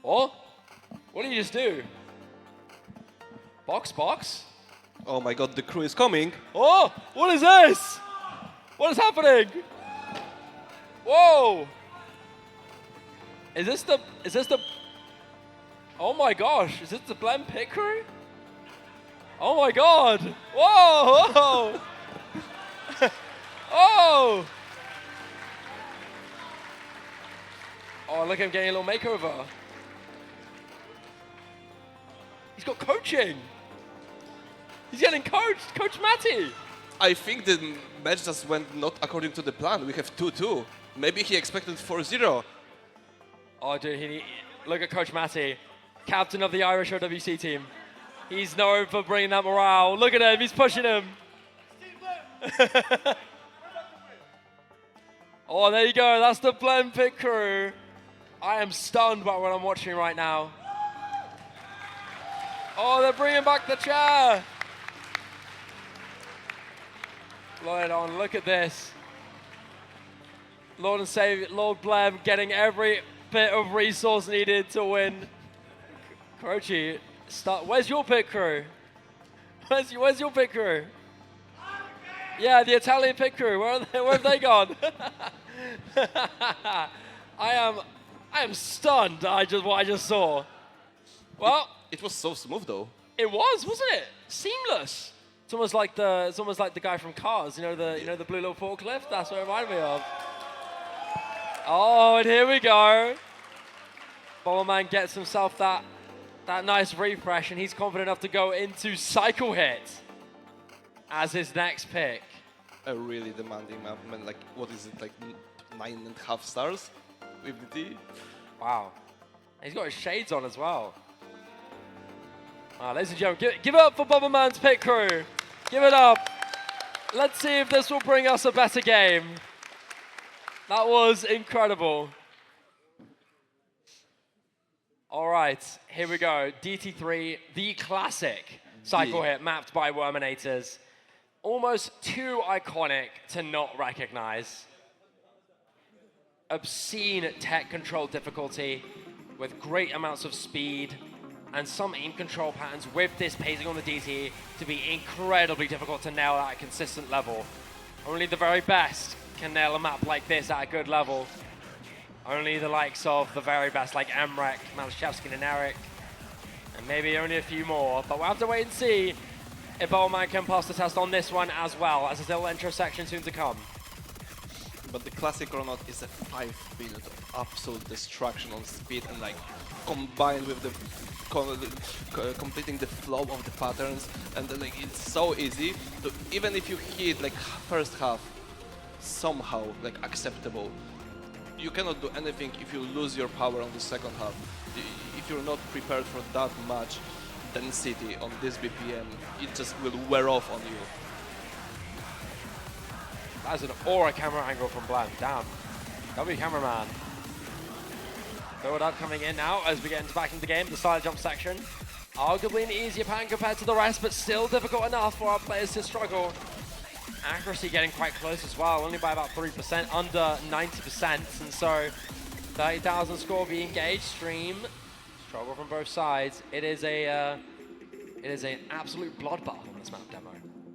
Oh, what did you just do? Box? Oh my god, the crew is coming. Oh, what is this? What is happening? Whoa. Is this the, oh my gosh, is this the Blem pit crew? Oh my god. Whoa. Oh. Oh, look at him getting a little makeover. He's got coaching. He's getting coached. Coach Matty. I think the match just went not according to the plan. We have 2-2. Maybe he expected 4-0. Oh, dude, look at Coach Matty, captain of the Irish OWC team. He's known for bringing that morale. Look at him, he's pushing him. Oh, there you go, that's the Blend Pit crew. I am stunned by what I'm watching right now. Oh, they're bringing back the chair. Lord on, look at this. Lord and Savior, Lord Blem getting every bit of resource needed to win. Croce, where's your pit crew? Where's your pit crew? Yeah, the Italian pit crew. Where have they gone? I am stunned. What I just saw. Well, it was so smooth though. It was, wasn't it? Seamless. It's almost like the guy from Cars. You know the blue little forklift. That's what it reminded me of. Oh, and here we go. Bubbleman gets himself that nice refresh, and he's confident enough to go into Cycle Hit as his next pick. A really demanding map, man. Like, what is it, like 9.5 stars with the T? Wow. He's got his shades on as well. Ladies and gentlemen, give it up for Bubbleman's pit crew. Give it up. Let's see if this will bring us a better game. That was incredible. All right, here we go. DT3, the classic cycle hit mapped by Worminators. Almost too iconic to not recognize. Obscene tech control difficulty with great amounts of speed and some aim control patterns with this pacing on the DT to be incredibly difficult to nail at a consistent level. Only the very best can nail a map like this at a good level. Only the likes of the very best like Emrek, Malashevsky and Eric, and maybe only a few more, but we'll have to wait and see if Bubbleman can pass the test on this one as well, as a little intro section soon to come. But the classic Chronaut is a 5-minute of absolute destruction on speed, and like combined with the completing the flow of the patterns, and then, like, it's so easy to, even if you hit like first half somehow like acceptable, you cannot do anything if you lose your power on the second half. If you're not prepared for that much density on this BPM, it just will wear off on you. That's an aura camera angle from Blam. Damn. W cameraman. Build up coming in now as we get back into the game. The side jump section. Arguably an easier pattern compared to the rest, but still difficult enough for our players to struggle. Accuracy getting quite close as well, only by about 3%, under 90%. And so 30,000 score being engaged. Stream. Struggle from both sides. It is an absolute bloodbath on this map demo.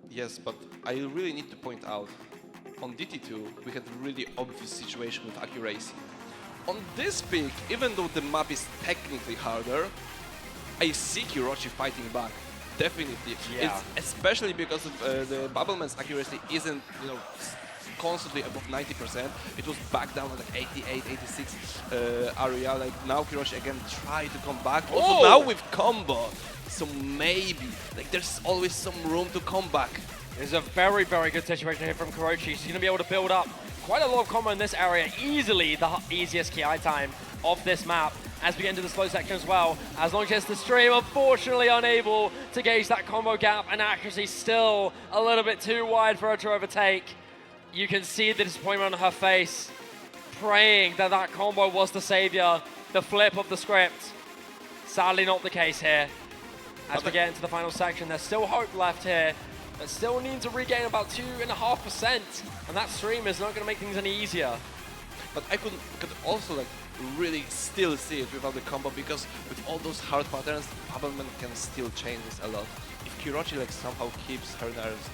Yes, but I really need to point out, on DT2, we had a really obvious situation with accuracy. On this pick, even though the map is technically harder, I see Kirochi fighting back. Definitely. Yeah. It's especially because of, the Bubbleman's accuracy isn't, constantly above 90%. It was back down at like 88, 86 area. Like now Kiroshi again try to come back. Also now with combo. So maybe, like, there's always some room to come back. It's a very, very good situation here from Kirochi. He's going to be able to build up quite a lot of combo in this area. Easily the easiest KI time of this map as we get into the slow section as well. As long as the stream, unfortunately unable to gauge that combo gap, and accuracy still a little bit too wide for her to overtake. You can see the disappointment on her face, praying that that combo was the savior, the flip of the script. Sadly not the case here. As we get into the final section, there's still hope left here, but still need to regain about 2.5%, and that stream is not going to make things any easier. But I could also like really still see it without the combo, because with all those hard patterns, Bubbleman can still change this a lot. If Kirochi like somehow keeps her nerves,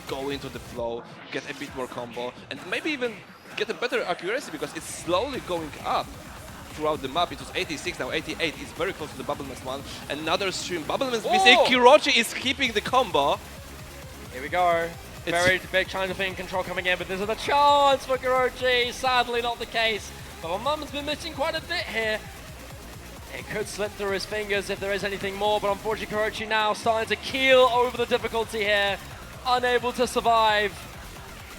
go into the flow, get a bit more combo, and maybe even get a better accuracy, because it's slowly going up throughout the map. It was 86, now 88. It's very close to the Bubbleman's one. Another stream. Bubbleman's missing. Kirochi is keeping the combo. Here we go. Very big challenge of in control coming in, but there's a chance for Kirochi. Sadly not the case. Bubbleman's been missing quite a bit here. It could slip through his fingers if there is anything more, but unfortunately Kurochi now starting to keel over the difficulty here. Unable to survive.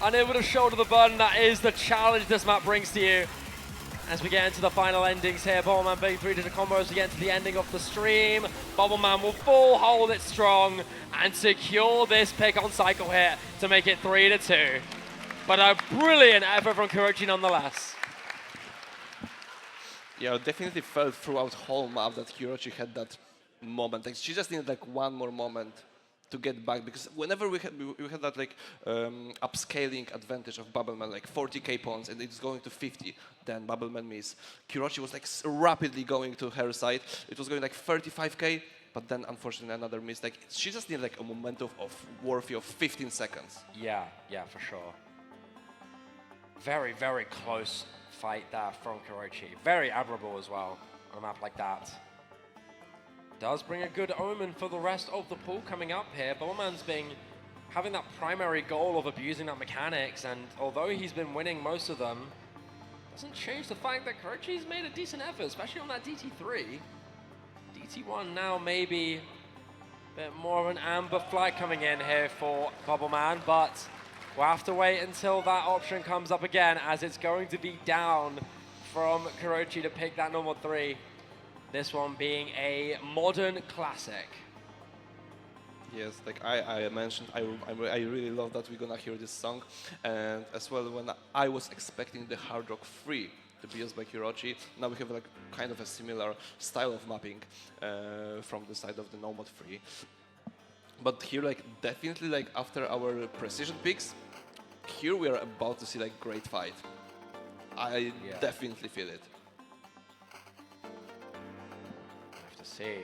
Unable to shoulder the burden that is the challenge this map brings to you. As we get into the final endings here, Bubbleman being 3-digit combos to get to the ending of the stream. Bubbleman will full hold it strong and secure this pick on cycle here to make it 3-2. But a brilliant effort from Kurochi nonetheless. Yeah, definitely felt throughout whole map that Hiroshi had that moment. Like, she just needed like one more moment to get back, because whenever we had that like upscaling advantage of Bubbleman, like 40k points, and it's going to 50, then Bubbleman miss. Hiroshi was like rapidly going to her side. It was going like 35k, but then unfortunately another miss. Like, she just needed like a momentum of worthy of 15 seconds. Yeah, for sure. Very, very close fight there from Kurochi. Very admirable as well on a map like that. Does bring a good omen for the rest of the pool coming up here. Bubbleman's been having that primary goal of abusing that mechanics, and although he's been winning most of them, doesn't change the fact that Kurochi's made a decent effort, especially on that DT3. DT1 now maybe a bit more of an amber flag coming in here for Bubbleman, but we'll have to wait until that option comes up again, as it's going to be down from Kurochi to pick that normal 3. This one being a modern classic. Yes, like I mentioned, I really love that we're gonna hear this song, and as well when I was expecting the Hard Rock 3 to be used by Hiroshi, now we have like kind of a similar style of mapping from the side of the Nomad 3. But here, like, definitely, like, after our precision picks, here we are about to see like great fight. I definitely feel it. Have to see.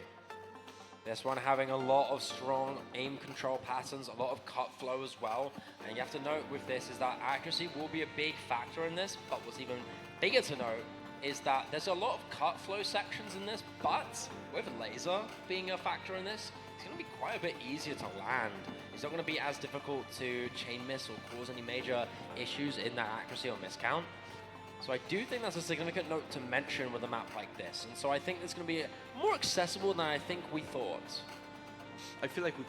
This one having a lot of strong aim control patterns, a lot of cut flow as well. And you have to note with this is that accuracy will be a big factor in this, but what's even bigger to note is that there's a lot of cut flow sections in this, but with laser being a factor in this, it's going to be quite a bit easier to land. It's not going to be as difficult to chain miss or cause any major issues in that accuracy or miscount. So I do think that's a significant note to mention with a map like this. And so I think it's going to be more accessible than I think we thought. I feel like we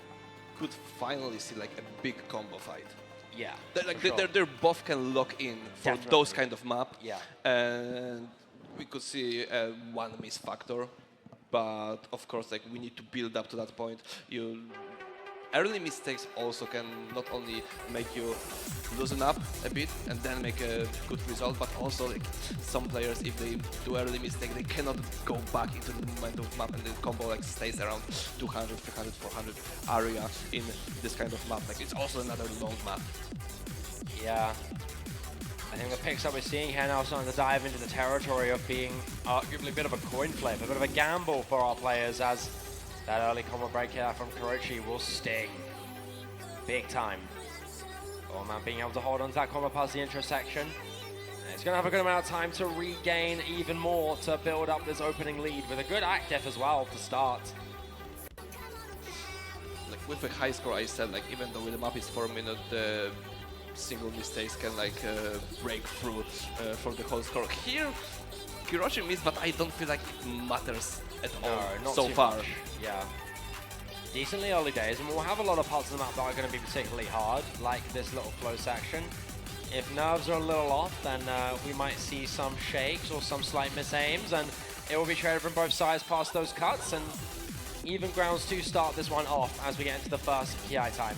could finally see like a big combo fight. Yeah, they're both can lock in for those kind of map. Yeah. And we could see one miss factor. But of course, like, we need to build up to that point. Early mistakes also can not only make you loosen up a bit and then make a good result, but also like some players, if they do early mistake, they cannot go back into the momentum of map, and the combo like stays around 200, 300, 400 area in this kind of map. Like, it's also another long map. Yeah. I think the picks that we're seeing here now are starting to dive into the territory of being arguably a bit of a coin flip, a bit of a gamble for our players, as that early combo break here from Kurochi will sting big time. Bubbleman being able to hold on to that combo past the intersection. And he's going to have a good amount of time to regain even more to build up this opening lead with a good active as well to start. Like, with a high score, I said, like, even though the map is 4 minutes, the single mistakes can like break through for the whole score. Here, Kurochi missed, but I don't feel like it matters at all not so too far. Much. Yeah. Decently early days, and we'll have a lot of parts of the map that are going to be particularly hard, like this little flow section. If nerves are a little off, then we might see some shakes or some slight misaims, and it will be traded from both sides past those cuts, and even grounds to start this one off as we get into the first PI time.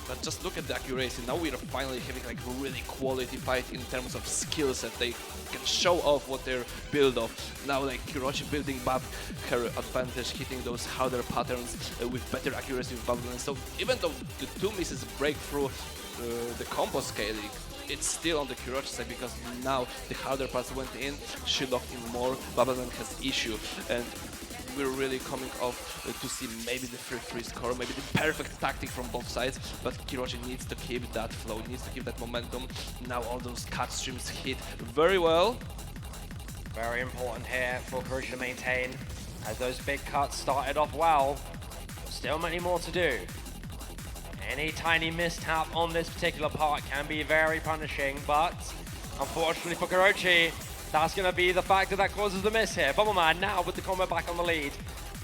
But just look at the accuracy. Now we are finally having like a really quality fight in terms of skill set. They can show off what they're built of. Now like Kurochi building back her advantage, hitting those harder patterns with better accuracy with Bubbleman. So even though the 2 misses break through the combo scaling, it's still on the Kurochi side, because now the harder parts went in, she locked in more, Bubbleman has issue, and we're really coming off to see maybe the 3-3 score, maybe the perfect tactic from both sides, but Kurochi needs to keep that flow, needs to keep that momentum. Now all those cut streams hit very well. Very important here for Kurochi to maintain, as those big cuts started off well. Still many more to do. Any tiny mistap on this particular part can be very punishing, but Unfortunately for Kurochi, that's going to be the factor that causes the miss here. Bubbleman now with the combo back on the lead.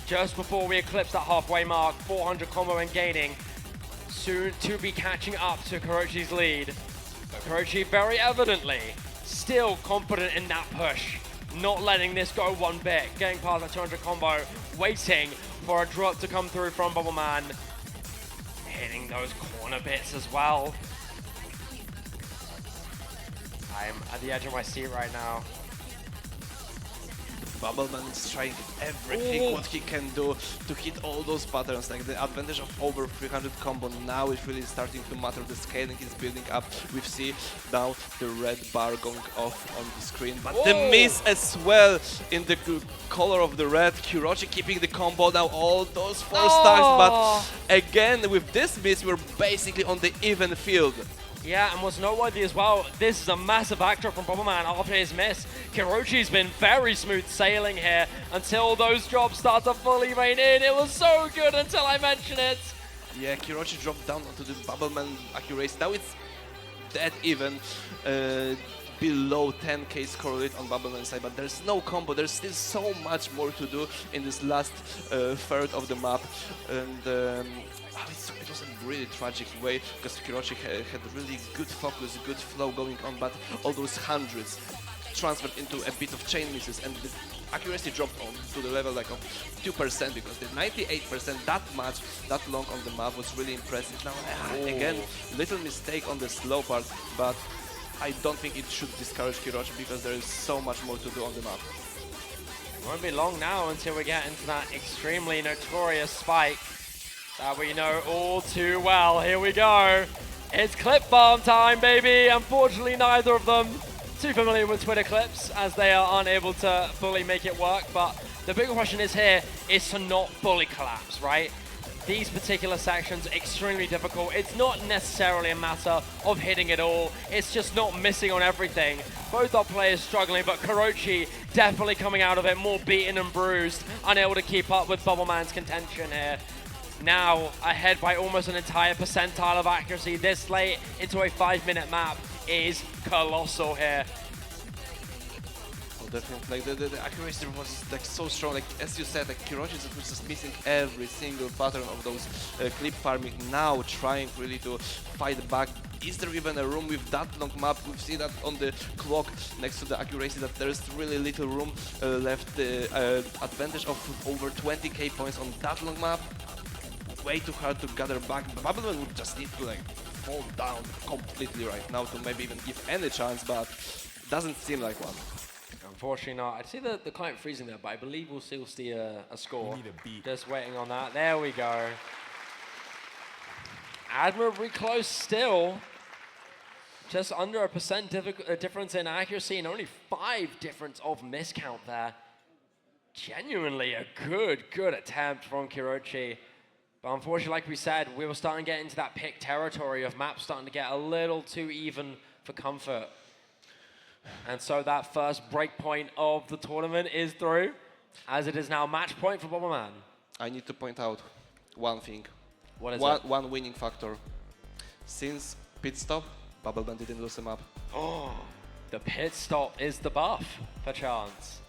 Just before we eclipse that halfway mark, 400 combo and gaining. Soon to be catching up to Kurochi's lead. But Kurochi very evidently still confident in that push. Not letting this go one bit. Getting past that 200 combo. Waiting for a drop to come through from Bubbleman. Hitting those corner bits as well. I'm at the edge of my seat right now. Bubbleman is trying everything what he can do to hit all those patterns. Like the advantage of over 300 combo now is really starting to matter. The scaling is building up. We see now the red bar going off on the screen, but the miss as well in the color of the red. Kurochi keeping the combo now, all those 4 stacks, but again with this miss we're basically on the even field. Yeah, and what's noteworthy as well, this is a massive backdrop from Bubbleman after his miss. Kurochi's been very smooth sailing here until those drops start to fully rain in. It was so good until I mention it. Yeah, Kurochi dropped down onto the Bubbleman accuracy. Now it's dead even. Below 10k score rate on Bubbleman side, but there's no combo. There's still so much more to do in this last third of the map, and it was a really tragic way because Kurochi had really good focus, good flow going on, but all those hundreds transferred into a bit of chain misses, and the accuracy dropped on to the level like of 2% because the 98% that long on the map was really impressive. Now again, little mistake on the slow part, but I don't think it should discourage Kurochi because there is so much more to do on the map. Won't be long now until we get into that extremely notorious spike that we know all too well. Here we go. It's clip farm time, baby. Unfortunately, neither of them too familiar with Twitter clips as they are unable to fully make it work. But the bigger question is here is to not fully collapse, right? These particular sections extremely difficult. It's not necessarily a matter of hitting it all. It's just not missing on everything. Both our players struggling, but Kurochi definitely coming out of it more beaten and bruised, unable to keep up with Bubbleman's contention here. Now ahead by almost an entire percentile of accuracy this late into a 5-minute map is colossal here. Definitely, like the accuracy was like so strong. Like as you said, like Kurochi was just missing every single pattern of those clip farming. Now trying really to fight back. Is there even a room with that long map? We see that on the clock next to the accuracy that there's really little room left. The advantage of over 20k points on that long map. Way too hard to gather back. Bubbleman would just need to like fall down completely right now to maybe even give any chance, but doesn't seem like one. Unfortunately not. I see the client freezing there, but I believe we'll still see a score. Just waiting on that. There we go. Admirably close still. Just under a percent difference in accuracy and only 5 difference of miscount there. Genuinely a good attempt from Kurochi. But unfortunately, like we said, we were starting to get into that pick territory of maps starting to get a little too even for comfort. And so that first break point of the tournament is through, as it is now match point for Bubbleman. I need to point out one thing. What is it? One winning factor. Since pit stop, Bubbleman didn't lose a map. Oh, the pit stop is the buff, perchance.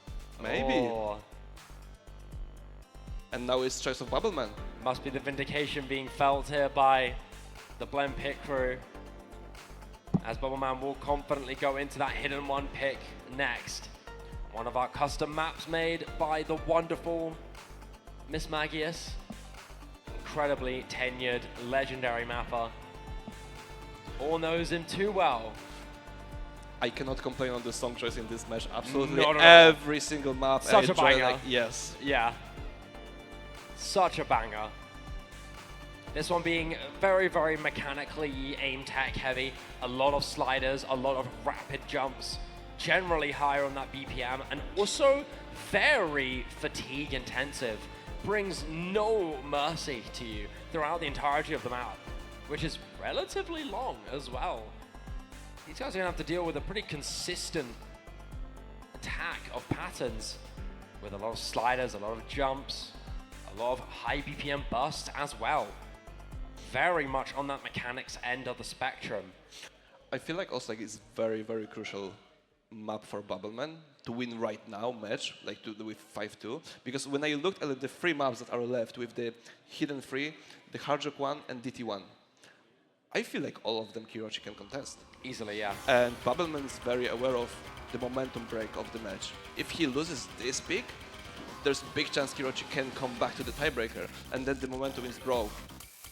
Maybe. Oh. And now it's choice of Bubbleman. Must be the vindication being felt here by the Blend pit crew, as Bubbleman will confidently go into that hidden one pick next. One of our custom maps made by the wonderful Miss Magius. Incredibly tenured, legendary mapper. All knows him too well. I cannot complain on the song choice in this match. Absolutely Not at all. Every single map. Such a banger. Like, yes. Yeah. Such a banger. This one being very, very mechanically aim tech heavy. A lot of sliders, a lot of rapid jumps. Generally higher on that BPM, and also very fatigue intensive. Brings no mercy to you throughout the entirety of the map, which is relatively long as well. These guys are gonna have to deal with a pretty consistent attack of patterns with a lot of sliders, a lot of jumps, a lot of high BPM bursts as well. Very much on that mechanics end of the spectrum. I feel like also like it's very very crucial map for Bubbleman to win right now match like with 5-2, because when I looked at the three maps that are left with the hidden three, the Hardrock one and DT1, I feel like all of them Kirochi can contest. Easily, yeah. And Bubbleman is very aware of the momentum break of the match. If he loses this pick, there's a big chance Kirochi can come back to the tiebreaker, and then the momentum is broke.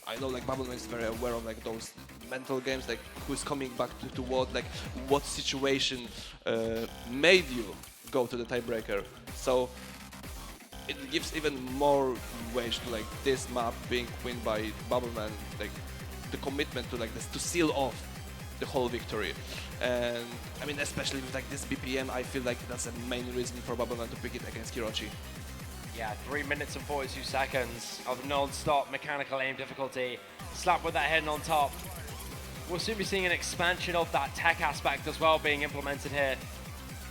I know like Bubbleman is very aware of like those mental games, like who's coming back to what situation made you go to the tiebreaker. So it gives even more weight to like this map being won by Bubbleman, like the commitment to like this to seal off the whole victory. And I mean, especially with like this BPM, I feel like that's the main reason for Bubbleman to pick it against Kirochi. Yeah, 3 minutes and 42 seconds of non-stop mechanical aim difficulty. Slap with that hidden on top. We'll soon be seeing an expansion of that tech aspect as well being implemented here.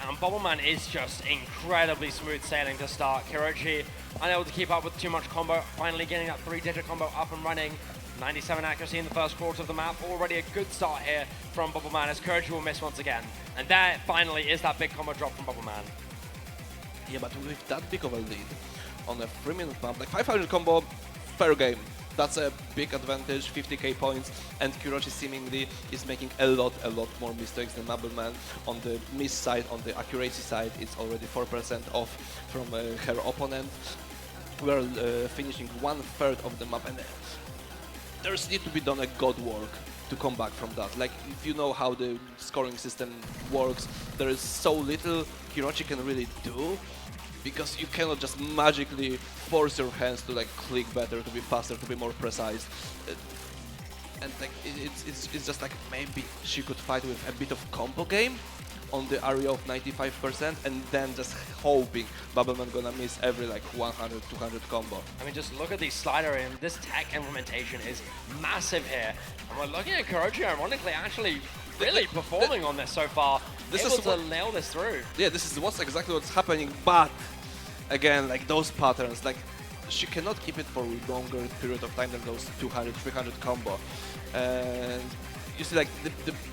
And Bubbleman is just incredibly smooth sailing to start. Kirochi unable to keep up with too much combo, finally getting that 3-digit combo up and running. 97 accuracy in the first quarter of the map. Already a good start here from Bubbleman as Kirochi will miss once again. And there finally is that big combo drop from Bubbleman. Yeah, but with that big of a lead on a 3-minute map, like 500 combo, fair game. That's a big advantage, 50k points, and Kirochi seemingly is making a lot more mistakes than Bubbleman. On the miss side, on the accuracy side, it's already 4% off from her opponent. We're finishing 1/3 of the map, and there's need to be done a god work to come back from that. Like, if you know how the scoring system works, there is so little Kirochi can really do, because you cannot just magically force your hands to like click better, to be faster, to be more precise. And like it's just like maybe she could fight with a bit of combo game on the area of 95%, and then just hoping Bubbleman gonna miss every like 100, 200 combo. I mean, just look at these slider and this tech implementation is massive here. And we're looking at Kirochi, ironically, actually really performing on this so far. This able is to nail this through. Yeah, this is exactly what's happening, but again, like those patterns, like she cannot keep it for a longer period of time than those 200, 300 combo. And you see, like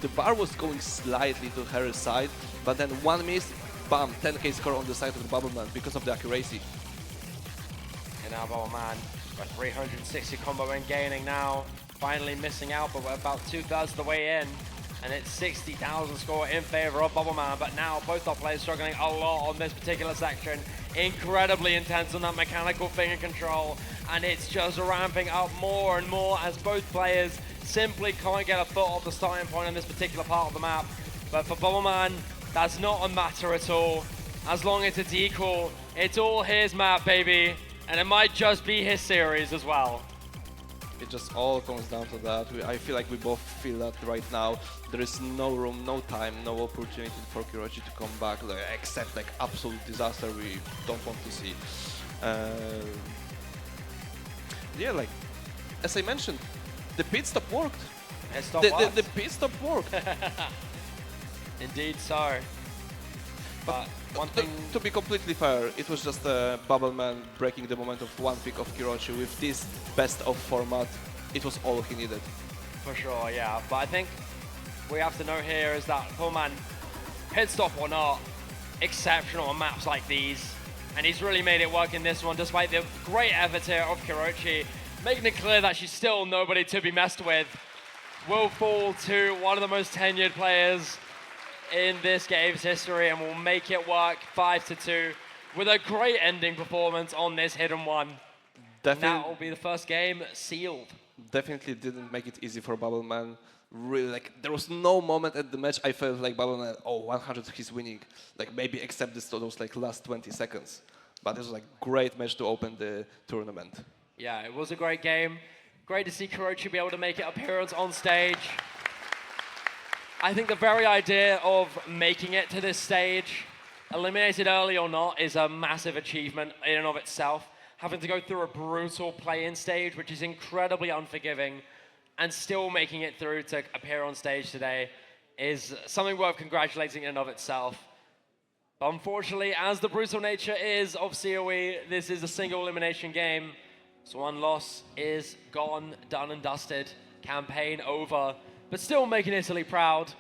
the bar was going slightly to her side, but then one miss, bam, 10k score on the side of the Bubbleman because of the accuracy. And now Bubbleman, got 360 combo and gaining now. Finally missing out, but we're about 2/3 of the way in. And it's 60,000 score in favor of Bubbleman, but now both our players struggling a lot on this particular section. Incredibly intense on that mechanical finger control, and it's just ramping up more and more as both players simply can't get a foot off the starting point in this particular part of the map. But for Bubbleman, that's not a matter at all. As long as it's equal, it's all his map, baby, and it might just be his series as well. It just all comes down to that. I feel like we both feel that right now. There is no room, no time, no opportunity for Kirochi to come back, like, except like absolute disaster we don't want to see. Yeah, like as I mentioned, the pit stop worked. The pit stop worked. Indeed so. But one thing to be completely fair, it was just Bubbleman breaking the moment of one pick of Kirochi. With this best of format, it was all he needed. For sure, yeah. But I think we have to note here is that Bubbleman, pit stop or not, exceptional on maps like these. And he's really made it work in this one, despite the great efforts here of Kirochi, making it clear that she's still nobody to be messed with. Will fall to one of the most tenured players in this game's history, and will make it work 5-2 with a great ending performance on this hidden one. That will be the first game sealed. Definitely didn't make it easy for Bubbleman. Really, like there was no moment at the match I felt like Bubbleman, oh, 100 he's winning. Like maybe except those like last 20 seconds. But it was like great match to open the tournament. Yeah, it was a great game. Great to see Kirochi be able to make an appearance on stage. I think the very idea of making it to this stage, eliminated early or not, is a massive achievement in and of itself. Having to go through a brutal play-in stage, which is incredibly unforgiving, and still making it through to appear on stage today is something worth congratulating in and of itself. But unfortunately, as the brutal nature is of COE, this is a single elimination game. So one loss is gone, done and dusted. Campaign over. but still making Italy proud,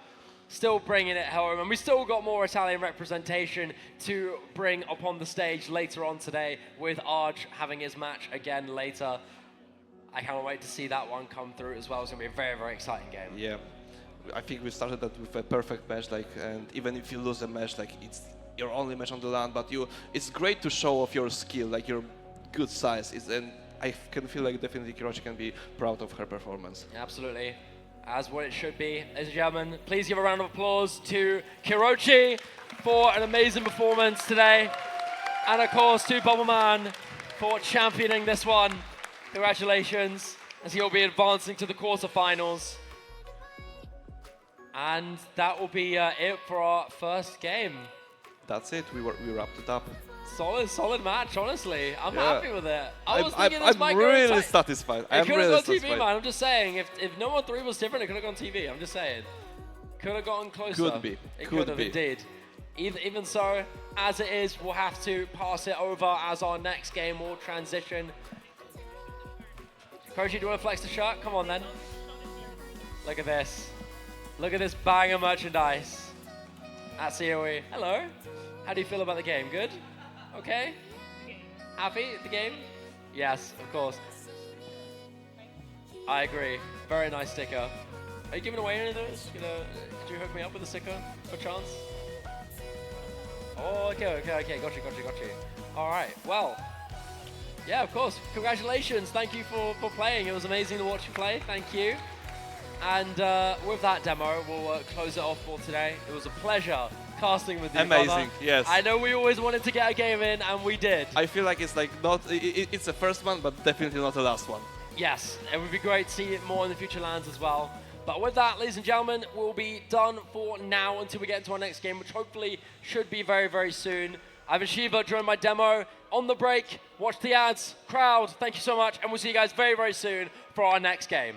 still bringing it home. And we still got more Italian representation to bring upon the stage later on today, with Arj having his match again later. I can't wait to see that one come through as well. It's going to be a very, very exciting game. Yeah, I think we started that with a perfect match, like, and even if you lose a match, like, it's your only match on the LAN, but it's great to show off your skill, like your good size. And I can feel like definitely Kiroshi can be proud of her performance. Absolutely, as what it should be. Ladies and gentlemen, please give a round of applause to Kiroshi for an amazing performance today. And of course to Bubbleman for championing this one. Congratulations, as he'll be advancing to the quarterfinals. And that will be it for our first game. That's it, we wrapped it up. Solid match, honestly. I'm happy with it. I'm really satisfied. It could have gone TV, man. I'm just saying, if no 1-3 was different, it could have gone TV. I'm just saying. Could have gotten closer. Could be. It could have, indeed. Even so, as it is, we'll have to pass it over as our next game will transition. Koji, do you want to flex the shirt? Come on, then. Look at this. Look at this bang of merchandise at COE. Hello. How do you feel about the game? Good? Okay? Happy with the game? Yes, of course. I agree. Very nice sticker. Are you giving away any of those? Could you hook me up with a sticker, for chance? Oh, okay. Got you. All right, well. Yeah, of course. Congratulations. Thank you for playing. It was amazing to watch you play. Thank you. And with that demo, we'll close it off for today. It was a pleasure casting with you. Amazing, brother. yes. I know we always wanted to get a game in, and we did. I feel like it's like not, it's the first one, but definitely not the last one. Yes, it would be great to see it more in the future lands as well. But with that, ladies and gentlemen, we'll be done for now until we get into our next game, which hopefully should be very, very soon. I've been Shiva during my demo. On the break, watch the ads. Crowd, thank you so much, and we'll see you guys very, very soon for our next game.